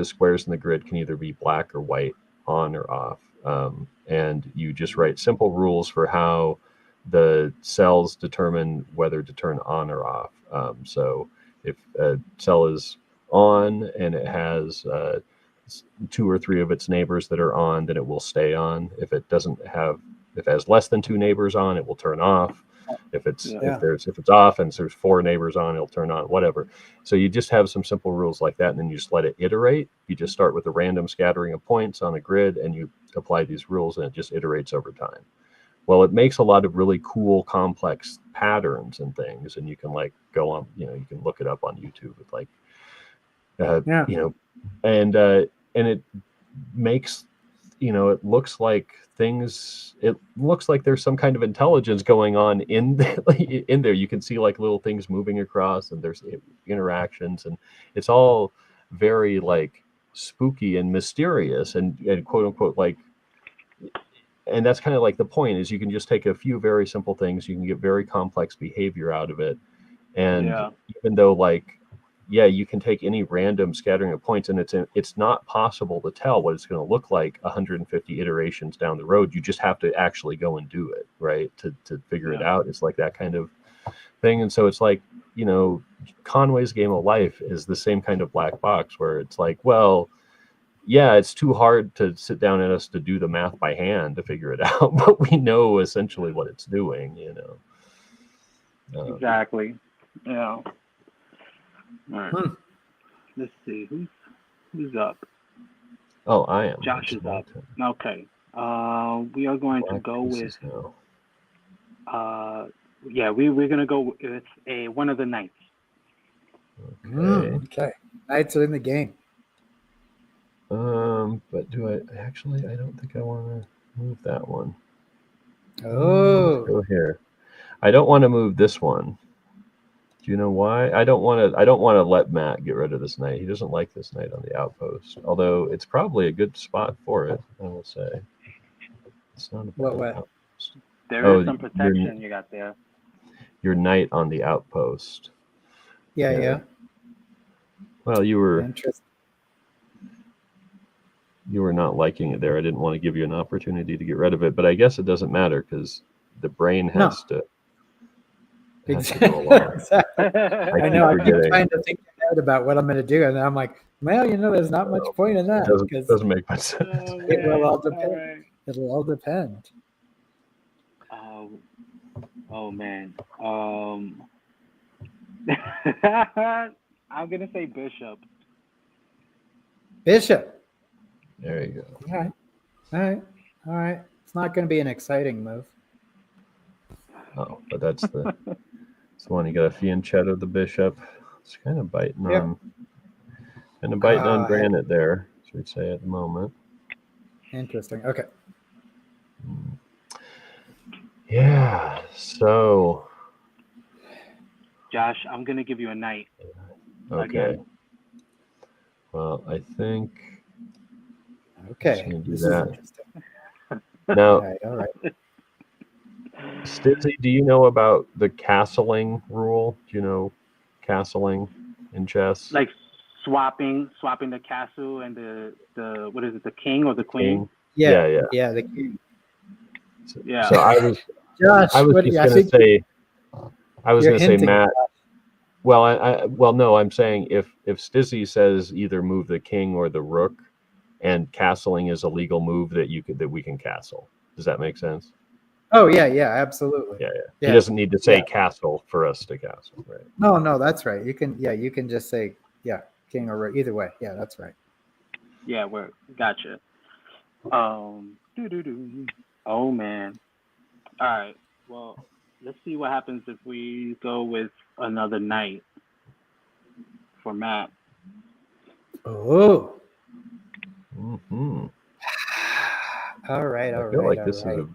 squares in the grid can either be black or white, on or off. And you just write simple rules for how the cells determine whether to turn on or off. So if a cell is on and it has 2 or 3 of its neighbors that are on, then it will stay on. If it has less than 2 neighbors on, it will turn off. If it's off and there's 4 neighbors on, it'll turn on, whatever. So you just have some simple rules like that, and then you just let it iterate. You just start with a random scattering of points on a grid, and you apply these rules, and it just iterates over time. Well, it makes a lot of really cool, complex patterns and things, and you can like go on, you can look it up on YouTube with like, and it makes, it looks like there's some kind of intelligence going on in there. You can see like little things moving across, and there's interactions, and it's all very like spooky and mysterious and quote unquote like, and that's kind of like the point is you can just take a few very simple things, you can get very complex behavior out of it. And even though like, you can take any random scattering of points, and it's not possible to tell what it's going to look like 150 iterations down the road. You just have to actually go and do it, right? To figure it out. It's like that kind of thing. And so it's like, Conway's Game of Life is the same kind of black box where it's like, well, yeah, it's too hard to sit down and us to do the math by hand to figure it out, but we know essentially what it's doing, Exactly. Yeah. All right. Let's see who's up. Oh, I am. Josh is up. Okay. We are going to go with. We're gonna go with one of the knights. Okay. Knights are in the game. But do I don't think I want to move that one. Oh. Let's go here. I don't want to move this one. Do you know why? I don't want to let Matt get rid of this knight. He doesn't like this knight on the outpost. Although it's probably a good spot for it, I will say. It's not a what way? Outpost. There is some protection you got there. Your knight on the outpost. Yeah. Well, you were interesting. You were not liking it there. I didn't want to give you an opportunity to get rid of it, but I guess it doesn't matter because the brain has to. Exactly. I know. I keep trying to think ahead about what I'm going to do, and I'm like, well, there's not much point in that. It doesn't make much sense. It will all depend. Right. It'll all depend. Oh man. I'm gonna say bishop. Bishop. There you go. All right. It's not going to be an exciting move. Oh, but that's the one. You got a fianchetto the bishop. It's kind of biting on granite there, as we'd say at the moment. Interesting. Okay. Yeah. So, Josh, I'm gonna give you a knight. Okay. Again. Well, I think. Okay. This is interesting. Now, all right. Stizzi, do you know about the castling rule? Do you know castling in chess? Like swapping the castle and the what is it, the king or the queen? Yeah, the king. Yeah. So I was Josh, I was going to say Matt. Well, no, I'm saying if Stizzi says either move the king or the rook, and castling is a legal move that we can castle. Does that make sense? Oh yeah, absolutely. Yeah. Yeah. He doesn't need to say Yeah. castle for us to castle, right? No, that's right. You can just say king or either way. Yeah, that's right. Yeah, we're gotcha. Doo-doo-doo. Oh man. All right. Well, let's see what happens if we go with another night for Matt. Oh. Mm-hmm. All right. I feel like this is a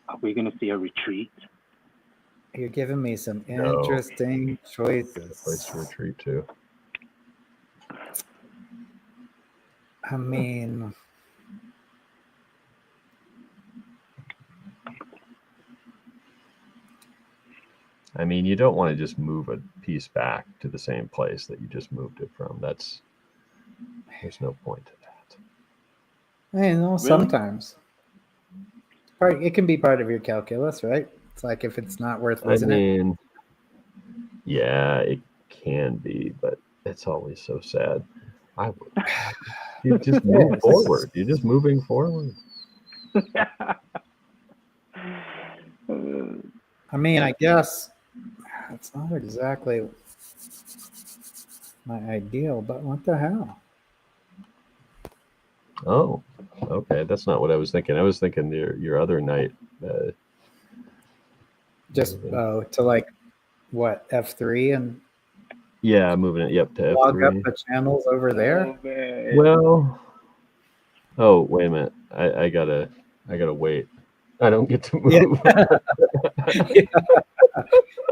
Are we gonna see a retreat? You're giving me some No. interesting choices. place to retreat to. I mean, You don't want to just move a piece back to the same place that you just moved it from. There's no point to that. I know sometimes it can be part of your calculus, right? It's like if it's not worth losing it. Yeah, it can be, but it's always so sad. You just move forward. You're just moving forward. I mean, I guess it's not exactly my ideal, but what the hell? Oh, okay. That's not what I was thinking. I was thinking your other night. Just to like what, F3 and moving it to F3. log up the channels over there. Well, wait a minute. I gotta wait. I don't get to move. Yeah.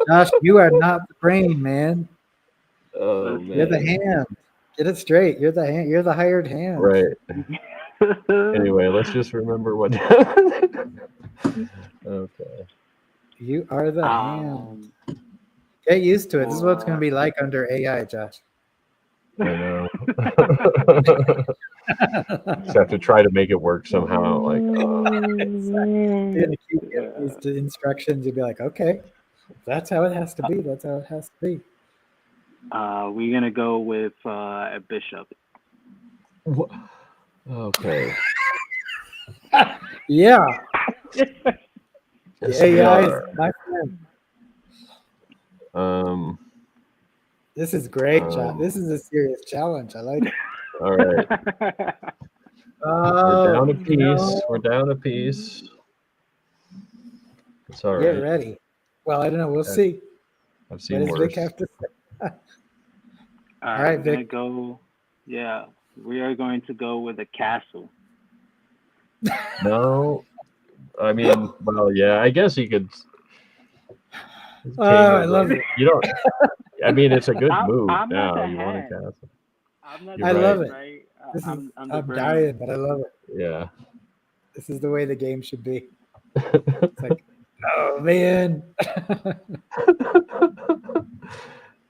Josh, you are not the brain, man. Oh, man. You're the hand. Get it straight. You're the hand. You're the hired hand. Right. Anyway, let's just remember what. Okay. You are the hand. Get used to it. This is what it's going to be like under AI, Josh. I know. Just have to try to make it work somehow. Like, You get these instructions. You'd be like, okay, that's how it has to be. That's how it has to be. We're gonna go with a bishop. What? Okay. Yeah. Yes, AI we is my friend. are. This is great, Josh. This is a serious challenge. I like it. All right. We're down a piece. No. We're down a piece. It's all right. Get ready. Well, I don't know. We'll see. I've seen what does worse. Vic have to say? All right, Vic. We are going to go with a castle. No. Well, yeah, I guess you could. I love it. You don't. It's a good move I'm now. You want a castle. I love it. Right? I'm dying, but I love it. Yeah. This is the way the game should be. It's like, oh man.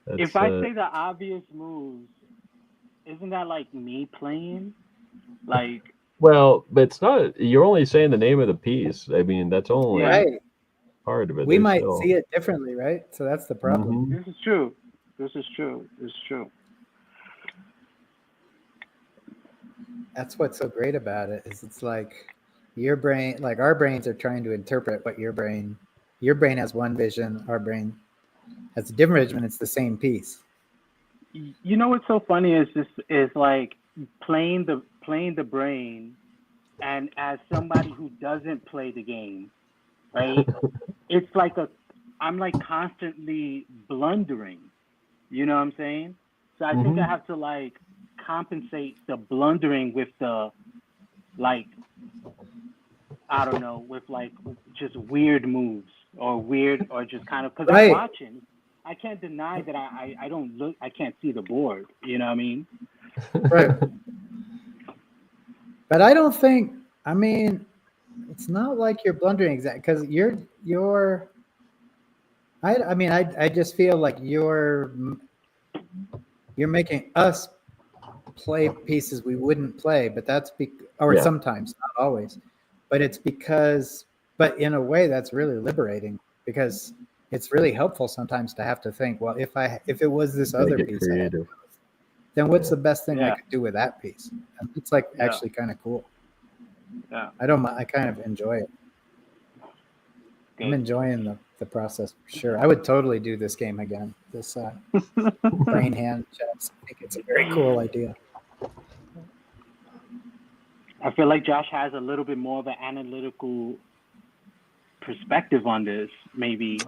If I say the obvious moves, isn't that like me playing? Like. Well, but it's not. You're only saying the name of the piece. That's only part of it. We might see it differently, right? So that's the problem. Mm-hmm. This is true. That's what's so great about it is it's like your brain, like our brains are trying to interpret what your brain has one vision, our brain has a different vision, and it's the same piece. You know what's so funny is like playing the brain, and as somebody who doesn't play the game, right? It's like I'm like constantly blundering. You know what I'm saying? So I think I have to like compensate the blundering with the like, I don't know, with like just weird moves or just kind of, because I'm watching. I can't deny that I don't look, I can't see the board. You know what I mean? Right. But I don't think, it's not like you're blundering exactly, because I just feel like you're making us play pieces we wouldn't play, but sometimes, not always, but it's because, but in a way that's really liberating, because it's really helpful sometimes to have to think, well, if it was this other piece, then what's the best thing I could do with that piece? And it's like actually kind of cool. Yeah. I kind of enjoy it. I'm enjoying the process for sure. I would totally do this game again. This brain hand chess. I think it's a very cool idea. I feel like Josh has a little bit more of an analytical perspective on this, maybe.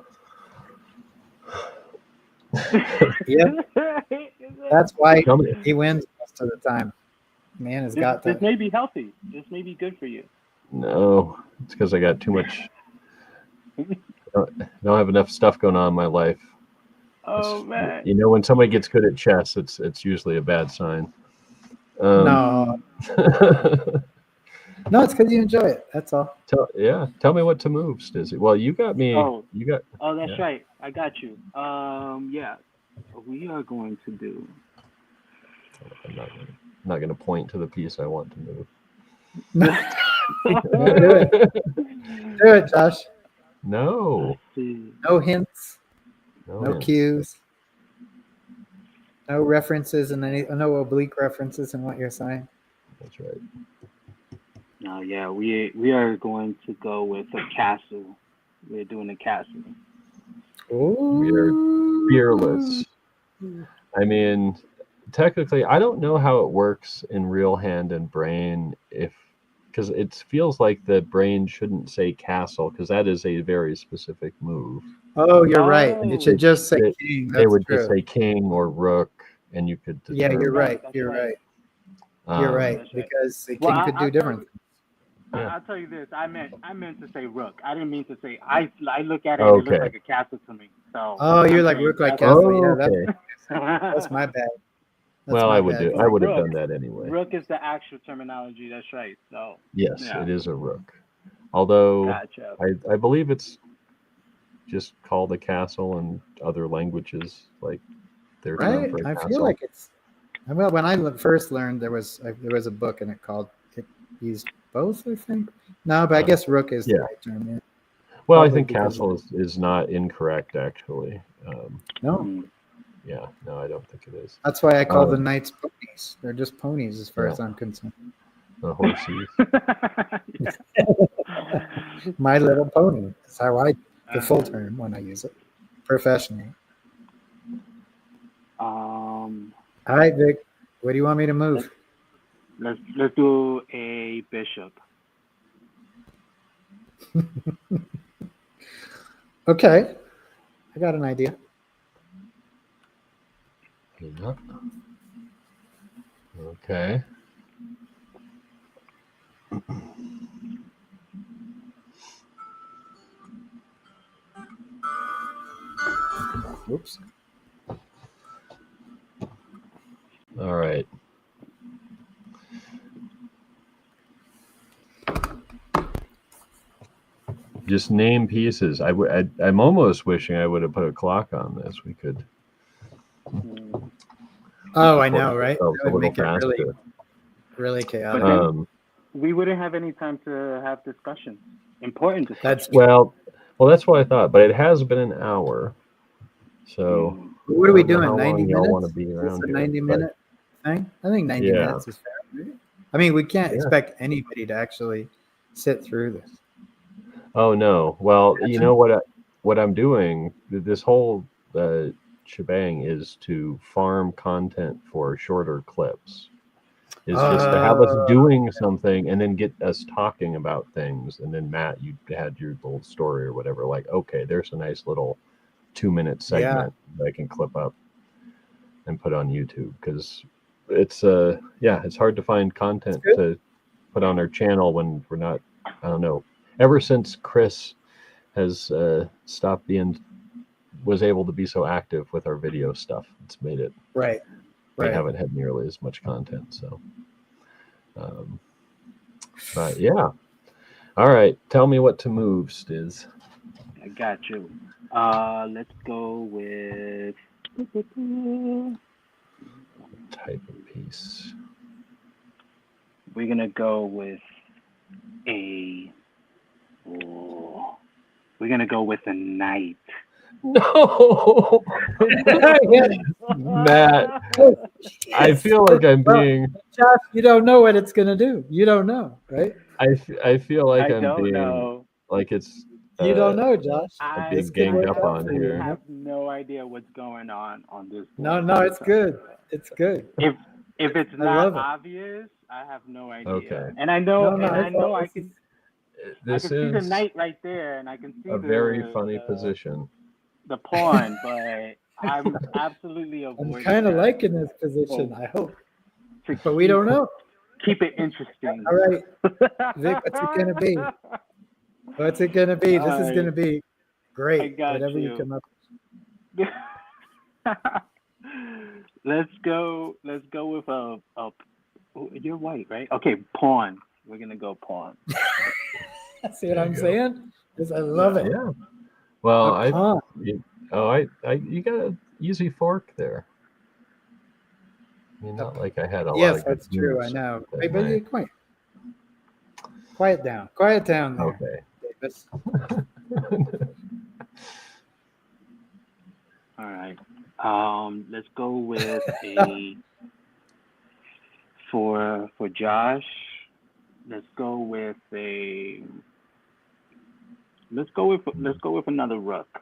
Yeah, that's why he wins most of the time. Man has got This to. may be healthy. This may be good for you. No, it's because I got too much. I don't have enough stuff going on in my life. Oh man! You know, when somebody gets good at chess, it's usually a bad sign. No, no, it's because you enjoy it. That's all. Tell me what to move, Stizzi. Well, you got me. Oh, You got. that's right. I got you. Yeah, we are going to do. I'm not going to point to the piece I want to move. Do it, Josh. No. No hints. No hints. cues. No references and no oblique references in what you're saying. That's right. No, yeah, we are going to go with a castle. We're doing a castle. Ooh. We are fearless. I mean, technically, I don't know how it works in real hand and brain because it feels like the brain shouldn't say castle because that is a very specific move. Oh, you're right. It should just say king. They would just say king or rook, and you could. Yeah, you're right. You're right. You're right because the king could do different things. I'll tell you this. I meant to say rook. I didn't mean to say. I look at it and it looks like a castle to me. So. Oh, you're like rook like castle. Yeah, that's my bad. I would have done that anyway. Rook is the actual terminology. That's right. So. Yes, it is a rook. Although gotcha. I believe it's just called a castle in other languages, like their term for a castle. I feel like it's. Well, when I first learned, there was a book and it used both, I think. No, but I guess rook is the right term. Yeah. Well, I think castle is not incorrect, actually. No. Yeah, no, I don't think it is. That's why I call the knights ponies. They're just ponies as far as I'm concerned. The horses. My Little Pony. That's how the full term when I use it professionally. All right, Vic. What do you want me to move? Let's do a bishop. Okay. I got an idea. Yeah. Okay. Oops. All right. Just name pieces. I'm almost wishing I would have put a clock on this. We could. Oh, I know, right? That would make it really chaotic. We wouldn't have any time to have discussion. Important discussion. Well, that's what I thought. But it has been an hour. So what are we doing? 90 minutes? Want to be around a 90-minute thing? I think 90 minutes is fair. I mean, we can't expect anybody to actually sit through this. Oh no! Well, you know what I'm doing. This whole shebang is to farm content for shorter clips. It's just to have us doing something and then get us talking about things. And then Matt, you had your little story or whatever. Like, okay, there's a nice little 2-minute segment that I can clip up and put on YouTube because it's it's hard to find content to put on our channel when we're not. I don't know. Ever since Chris has was able to be so active with our video stuff, it's made it right. We haven't had nearly as much content. So, but yeah. All right, tell me what to move, Stiz. I got you. Let's go with type of piece. We're gonna go with a knight. No, Matt. I feel like I'm being. Josh, you don't know what it's gonna do. You don't know, right? I feel like I'm being know. like it's You don't know, Josh. I, This could ganged work up out on for you. here. You know? have no idea what's going on this No, board. no, it's good. It's good. If it's I not love it. obvious, I have no idea. Okay. And I know, No, no, and I it's know all- I this can This see the is knight right there, and I can see a very funny position. the pawn, but I'm absolutely I'm avoiding. kind of that liking this position. I hope, to but we don't know. keep it interesting. All right, Vic, what's it gonna be? What's it gonna be? This is gonna be I great. got Whatever you you. come up. Let's go with a. You're white, right? Okay, pawn. We're gonna go pawn. See what There I'm you go. saying? Yes, I love it. Yeah. Well, A pawn. you got an easy fork there. I mean, not like I had a lot Yes, of good that's true. I moves know. that Hey, but you night. quiet down. Quiet down there, Okay. Davis. All right. Let's go with a for Josh. Let's go with another rook.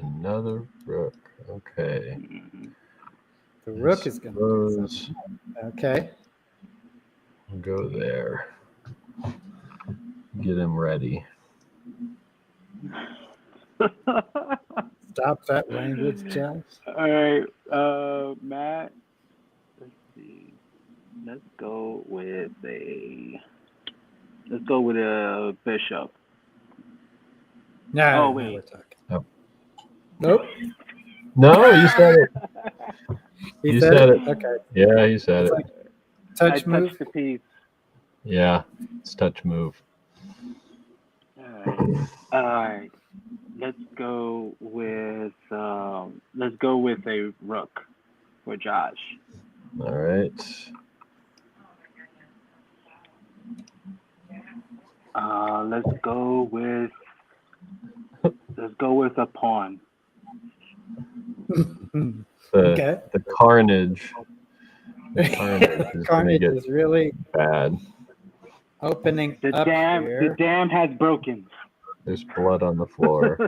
Another rook. Okay. Mhm. The rook is gonna do Suppose something. Okay. we'll go there. Get him ready. Stop that language, Josh. All right, Matt. Let's see. Let's go with a bishop. No, Oh, now wait. we're talking. Oh. Nope. No, you said it. He You said said it. it. Okay. Yeah, you said It's it. like I touch move. touched the piece. Yeah, it's touch move. All right. Let's go with a rook for Josh. All right. Let's go with a pawn. Okay. The carnage. The carnage is going to Carnage get is really bad. opening The up here. dam has broken. There's blood on the floor.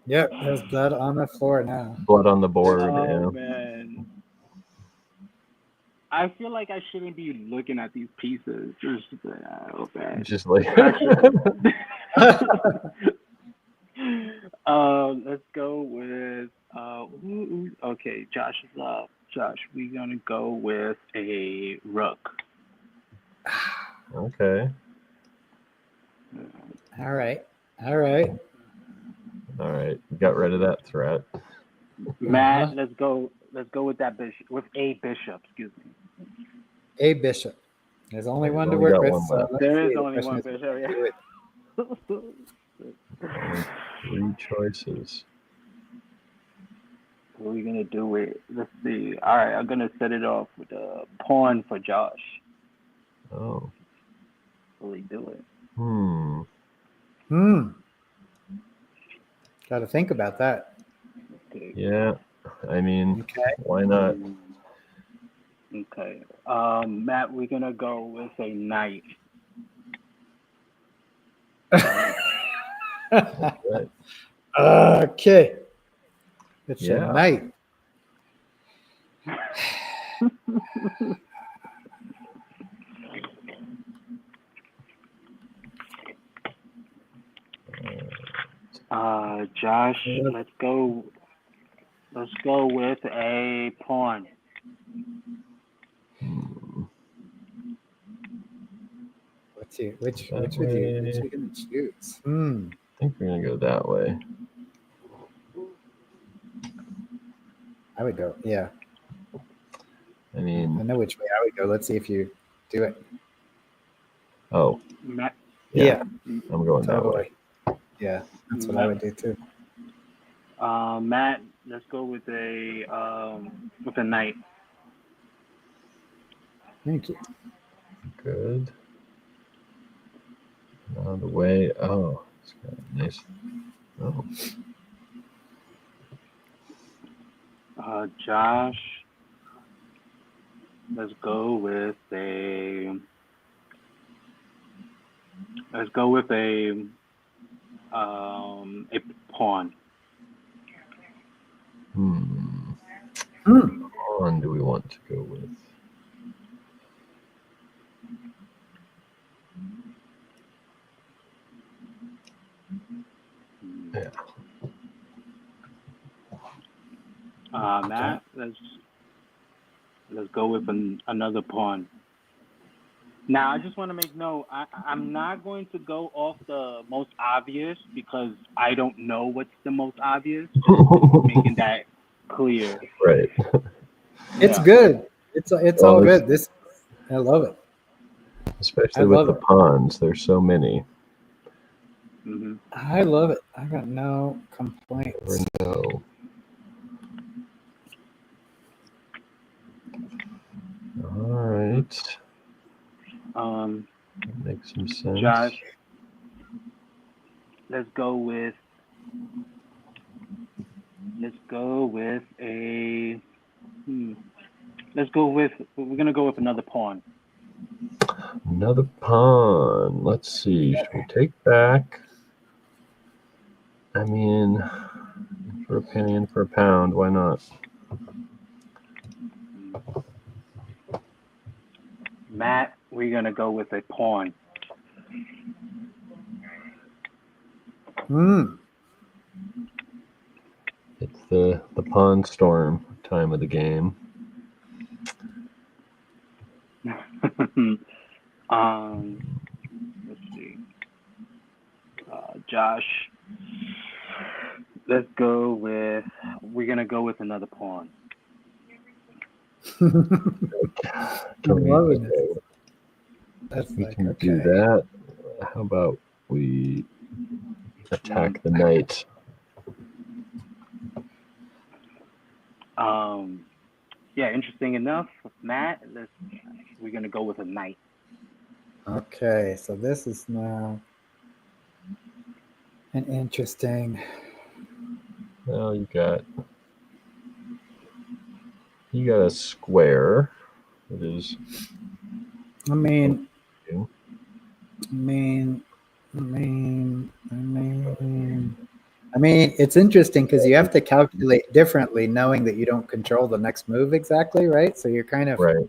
Yep, there's blood on the floor now. Blood on the board. Oh Yeah. man. I feel like I shouldn't be looking at these pieces. Okay. Just like. Let's go with okay, Josh is up. Josh, we're gonna go with a rook. Okay. All right. All right. All right. Got rid of that threat. Matt, Uh-huh. let's go with that bishop, with a bishop, excuse me. A bishop. There's only There's one to only work got with. one So left. let's There see. is The only question one is, bishop, do yeah. Only 3 choices. What are we gonna do with? Let's see. All right, I'm gonna set it off with a pawn for Josh. Oh. Will he do it? Got to think about that. Okay. Yeah. I mean, Okay. why not? Okay. Matt, we're gonna go with a knight. Right. Okay. It's Yeah. a night. Josh, let's go with a pawn. Which That would you way. gonna choose? I think we're going to go that way. I would go. Yeah, I mean, I know which way I would go. Let's see if you do it. oh, Matt, Yeah, I'm going that way. totally. Yeah, that's what I would do too. Matt, let's go with a knight. Thank you. Good. On the way. Oh, it's got a nice. Oh, Josh, let's go with a Let's go with a pawn. Which one do we want to go with? Yeah. Matt, let's go with another pawn. Now, I just want to make note. I'm not going to go off the most obvious because I don't know what's the most obvious. Just making that clear. Right. It's good. It's all good. I love it. Especially with the pawns. There's so many. Mm-hmm. I love it. I got no complaints. No. All right. That makes some sense. Josh, let's go with a. We're gonna go with another pawn. Another pawn. Let's see. Should we take back? I mean, for a penny and for a pound, why not? Matt, we're gonna go with a pawn. It's the pawn storm time of the game. Let's see. Josh, we're gonna go with another pawn. I'm loving it. We can do that. How about we attack the knight? Yeah, interesting enough, Matt. We're gonna go with a knight. Okay, so this is now an interesting. Well, you got a square. It is. I mean, it's interesting because you have to calculate differently, knowing that you don't control the next move exactly, right? So you're kind of right.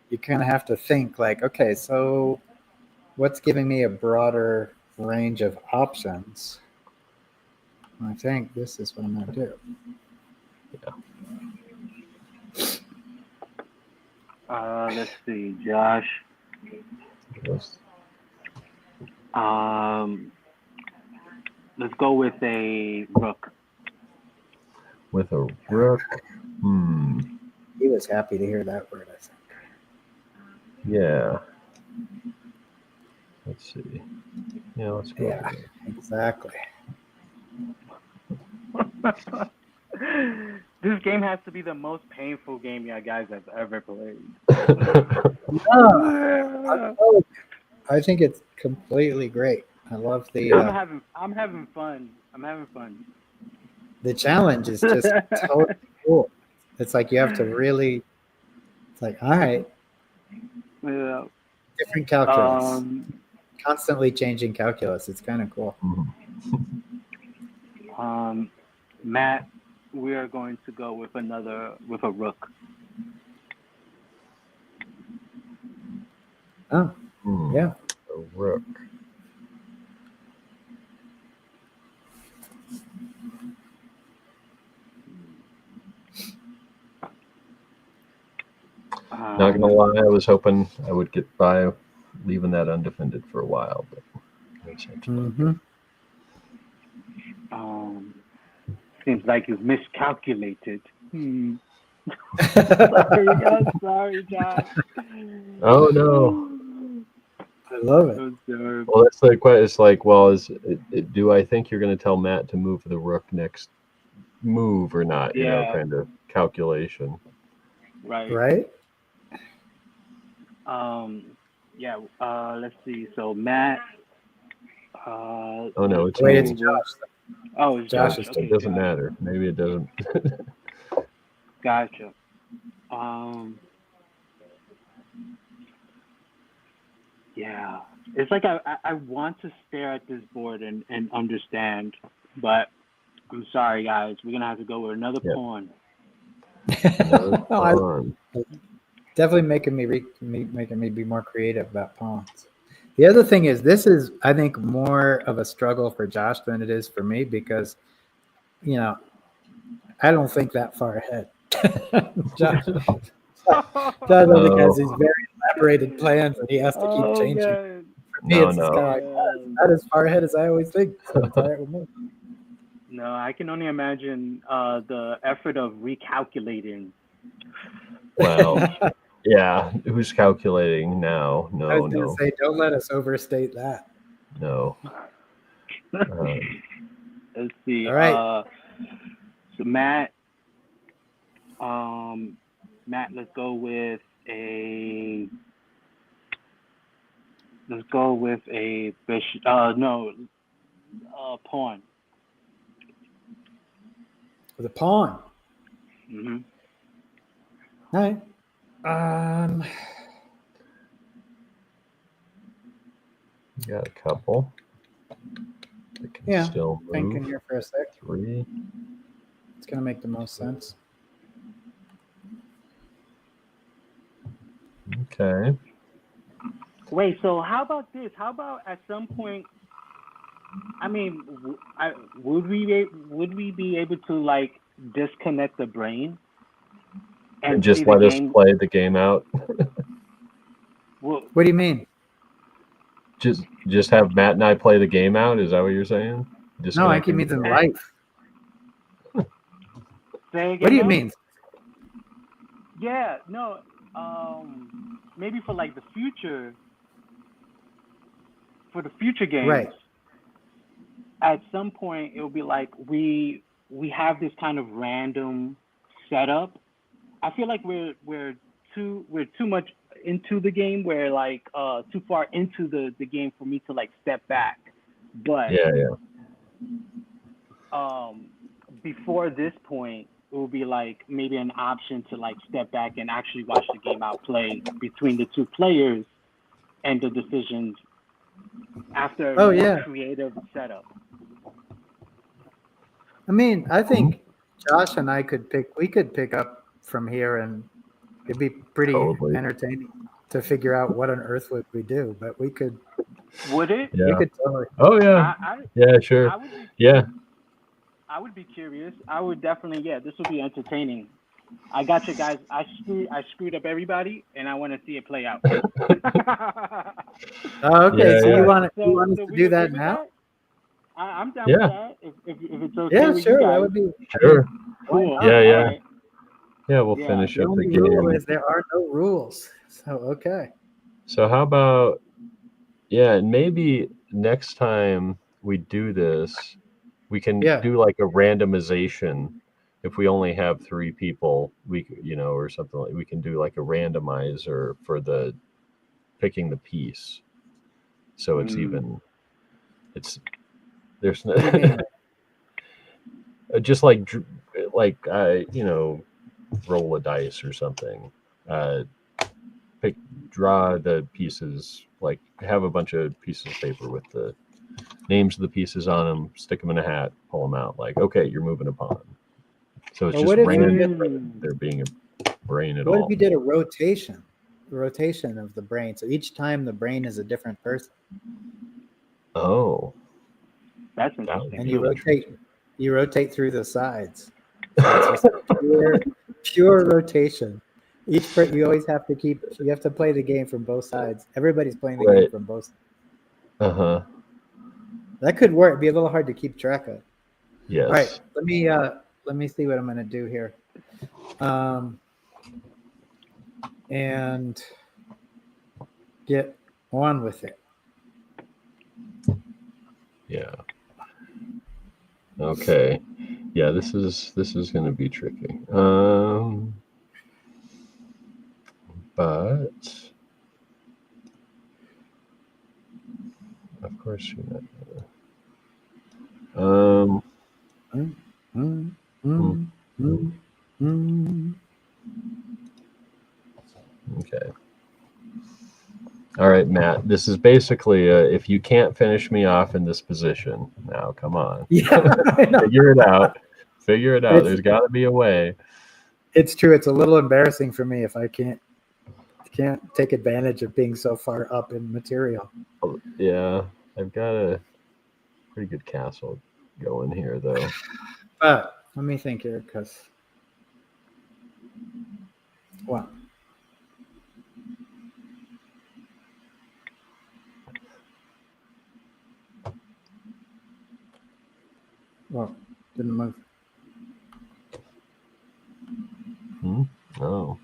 You kind of have to think like, okay, so what's giving me a broader range of options? I think this is what I'm going to do. Yeah. Let's see, Josh. Yes. Let's go with a rook. With a rook. He was happy to hear that word, I think. Yeah. Let's see. Yeah, let's go. Yeah, exactly. This game has to be the most painful game you guys have ever played. I think it's completely great. I love the. I'm having fun. The challenge is just totally cool. It's like you have to really. It's like, all right. Yeah. Different calculus. Constantly changing calculus. It's kind of cool. Matt, we are going to go with a rook. Oh, yeah. A rook. Not gonna lie, I was hoping I would get by leaving that undefended for a while, but seems like you've miscalculated. Sorry, Josh. Oh no. I love it. Well, that's the question. It's like, well, do I think you're going to tell Matt to move the rook next move or not? You know, kind of calculation. Right. Yeah. Let's see. So Matt. Oh no, it's Josh. Oh, it's Josh. Okay, it doesn't matter. Maybe it doesn't. Gotcha. Yeah, it's like I want to stare at this board and understand, but I'm sorry, guys. We're gonna have to go with another Yep. pawn. Another No, I- pawn. Definitely making me be more creative about pawns. The other thing is, this is, I think, more of a struggle for Josh than it is for me because, you know, I don't think that far ahead. Josh, Josh, I think, has these very elaborated plans that he has to keep Oh changing. man. For me, No, it's just no. kind of like, "Oh, not as far ahead as I always think, so it's all right with me." No, I can only imagine the effort of recalculating. Well, yeah. Who's calculating now? I No, was going to no, say, don't let us overstate that. no. Let's see. All right. So Matt, let's go with a bishop. Pawn. With a pawn. Mm-hmm. All right. Got a couple. That can Yeah, still thinking move. here for a sec. 3. It's going to make the most sense. Okay. Wait, so how about this? How about at some point? I mean, would we be able to like disconnect the brain And see just the let us game? play the game out. Well, What do you mean? Just have Matt and I play the game out. Is that what you're saying? No, I keep Disconnecting the means in brain? life. say again. What do you now? mean? Yeah, no. Maybe for like the future, for the future games. Right. At some point, it'll be like we have this kind of random setup. I feel like we're too much into the game. We're like too far into the game for me to like step back. But Yeah. before this point, it will be like maybe an option to like step back and actually watch the game out play between the two players and the decisions after a Oh, more yeah. creative setup. I mean, I think Josh and I could pick up from here, and it'd be pretty Totally. entertaining to figure out what on earth would we do. But we could Would it? Yeah. totally. Oh yeah. Yeah. Sure. I would be. Yeah. I would be curious. I would definitely. Yeah, this would be entertaining. I got you guys. I screwed up everybody, and I want to see it play out. Oh, okay. Yeah, So yeah. you want us So to we do okay that with now? that? I'm down Yeah. with that. If it's okay Yeah, with sure. you guys. That would be Sure. Cool. Yeah, yeah. All right. Yeah. We'll Yeah. finish the up the only rule game. is there are no rules. So okay. So how about and maybe next time we do this, we can Yeah. do like a randomization. If we only have 3 people, or something like, we can do like a randomizer for the picking the piece. So it's even, there's no, What do you mean? just like roll a dice or something. Draw the pieces, like have a bunch of pieces of paper with the names of the pieces on them, stick them in a hat, pull them out. Like, okay, you're moving a pawn. So it's Or just what if you random. There being a brain at What all. if you did a rotation of the brain? So each time the brain is a different person, Oh, That's interesting. and too. you rotate through the sides. So it's just pure rotation. You always have to you have to play the game from both sides. Everybody's playing the game Right. from both sides. Uh-huh. That could work. It'd be a little hard to keep track of. Yes. All right, let me see what I'm going to do here. And get on with it. Yeah. Okay. Yeah, this is going to be tricky. But of course you're not Okay. All right, Matt. This is basically if you can't finish me off in this position, now come on. Yeah, I know. Figure it out. Figure it out. It's- There's got to be a way. It's true. It's a little embarrassing for me if I can't take advantage of being so far up in material. Yeah, I've got a pretty good castle going here, though. But let me think here, because well, didn't move. Oh.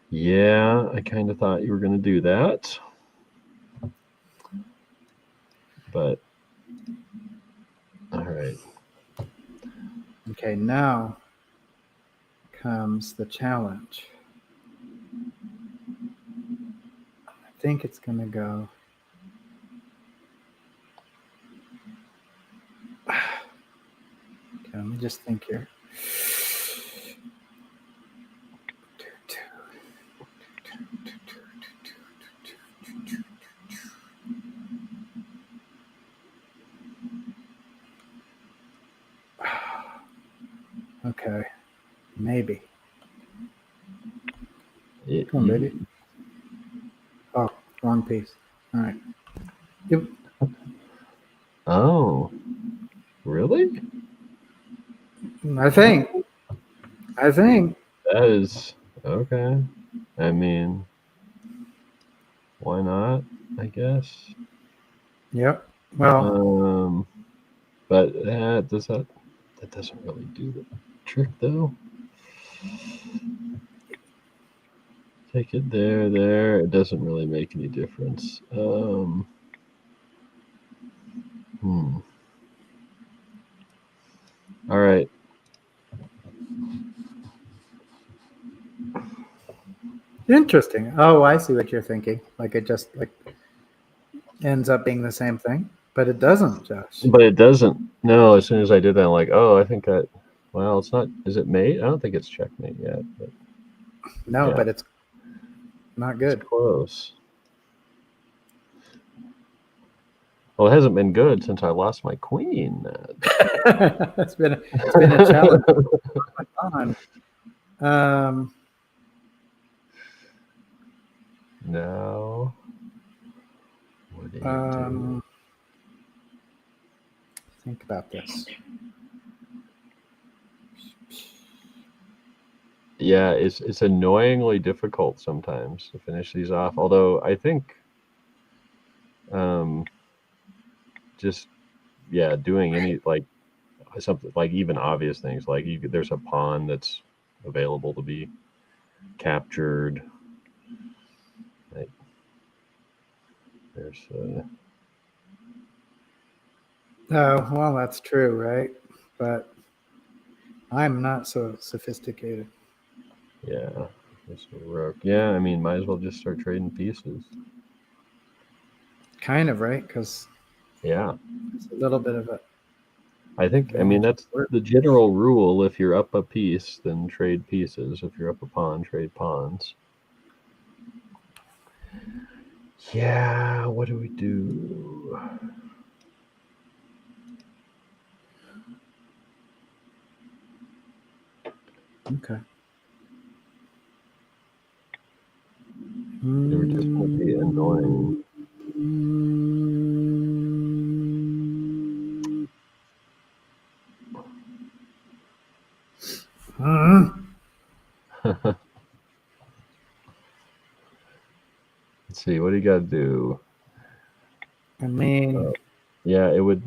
Yeah, I kind of thought you were going to do that. But, all right. Okay, now comes the challenge. I think it's going to go. Okay, let me just think here. Okay, maybe. Come on, baby. Oh, wrong piece. All right. Yep. Oh, really? I think. That is okay. I mean, why not? I guess. Yep. Well, but that doesn't really do the trick, though. Take it there. It doesn't really make any difference. All right. interesting. Oh, I see what you're thinking. Like it just ends up being the same thing, but it doesn't, Josh. But it doesn't. No, as soon as I did that, I'm like, oh, I think that. Well, it's not. Is it mate? I don't think it's checkmate yet. But No, yeah. but it's not good. It's close. Well, it hasn't been good since I lost my queen. it's been a challenge. No. What do you do? Think about this. Yeah, it's annoyingly difficult sometimes to finish these off. Although I think, just doing any something like even obvious things like there's a pawn that's available to be captured. Like there's Oh, well, that's true, right? But I'm not so sophisticated. yeah, there's a rook. Yeah, I mean, might as well just start trading pieces. Kind of, right? Because yeah, it's a little bit of a. I think. I mean, that's the general rule. If you're up a piece, then trade pieces. If you're up a pawn, trade pawns. Yeah, what do we do? Okay. They were just going to be annoying. Let's see, what do you got to do? I mean, yeah, it would.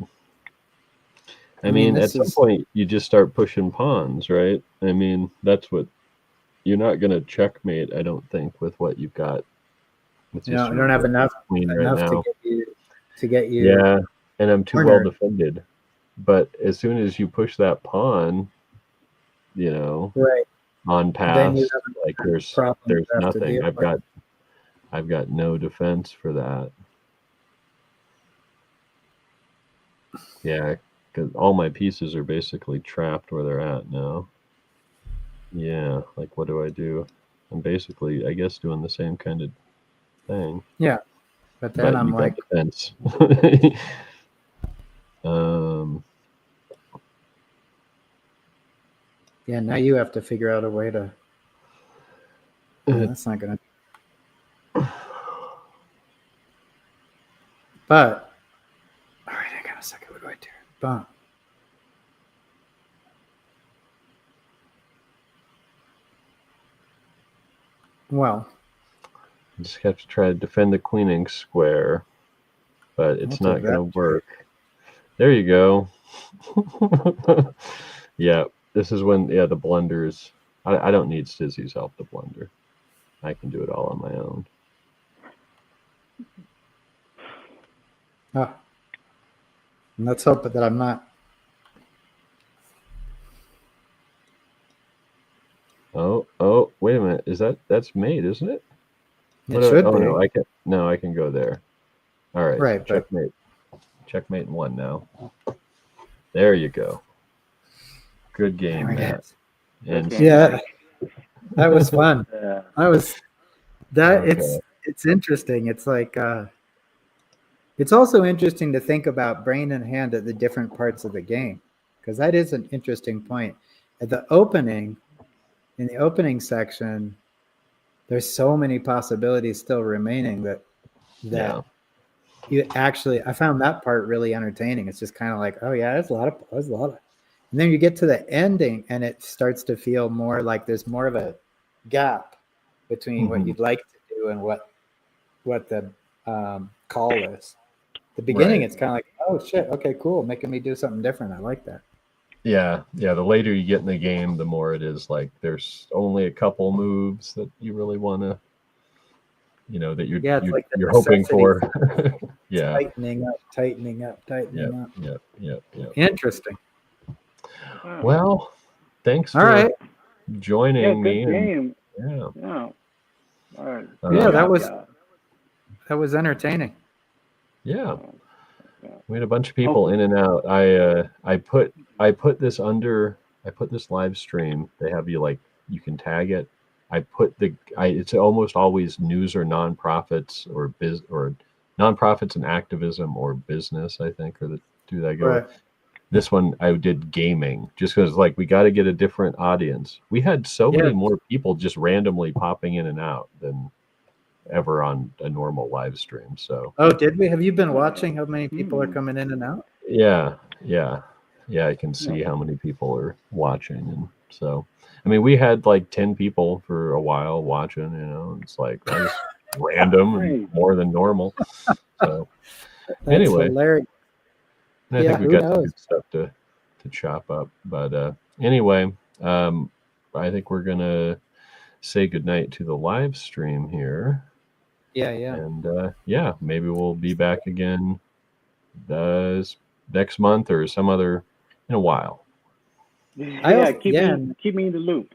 I mean, at some point, you just start pushing pawns, right? I mean, that's what you're not going to checkmate, I don't think, with what you've got. You don't have enough right now. to get you. Yeah, and I'm too well defended. But as soon as you push that pawn, right on pass, like there's nothing. I've got no defense for that. Yeah, because all my pieces are basically trapped where they're at now. Yeah, like what do I do? I'm basically, I guess, doing the same kind of thing. Yeah, But then but I'm you got like, the fence. yeah, now you have to figure out a way to. That's not gonna. But all right, I got a second. What do I do? Boom. Well, you just have to try to defend the queening square, but it's I'll not take going that. to work. There you go. Yeah, this is when the blunders. I don't need Stizzi's help to blunder. I can do it all on my own. Oh. And let's hope that I'm not. Oh, wait a minute. That's mate, isn't it? It should be. No, I can go there. All right, Right, so checkmate. Checkmate in 1 now. There you go. Good game, Matt. And yeah, that was fun. Yeah. Okay. It's interesting. It's like it's also interesting to think about brain and hand at the different parts of the game, because that is an interesting point. At the opening, in the opening section, there's so many possibilities still remaining that Yeah. you actually, I found that part really entertaining. It's just kind of like, oh yeah, there's a lot of, and then you get to the ending and it starts to feel more like there's more of a gap between what you'd like to do and what the call is. The beginning, Right. it's kind of like, oh shit, okay, cool, making me do something different. I like that. Yeah. The later you get in the game, the more it is like there's only a couple moves that you really want to, that you're hoping for. Yeah. Tightening up. Yep. Interesting. Well, thanks All for right. joining me. Good game. Yeah. Yeah. All right. Yeah, that was entertaining. Yeah. We had a bunch of people in and out. I put this live stream. They have you can tag it. It's almost always news or nonprofits or nonprofits and activism or business, I think, are the two that I go with. This one I did gaming just because we got to get a different audience. We had so many more people just randomly popping in and out than ever on a normal live stream. So did we? Have you been watching how many people are coming in and out? Yeah, I can see how many people are watching. And so I mean, we had 10 people for a while watching, it's like that was random and more than normal. So That's anyway, hilarious. I think we got some good stuff to chop up. But anyway, I think we're gonna say goodnight to the live stream here. Yeah. And maybe we'll be back again next month or some other in a while. Yeah, keep me in the loop.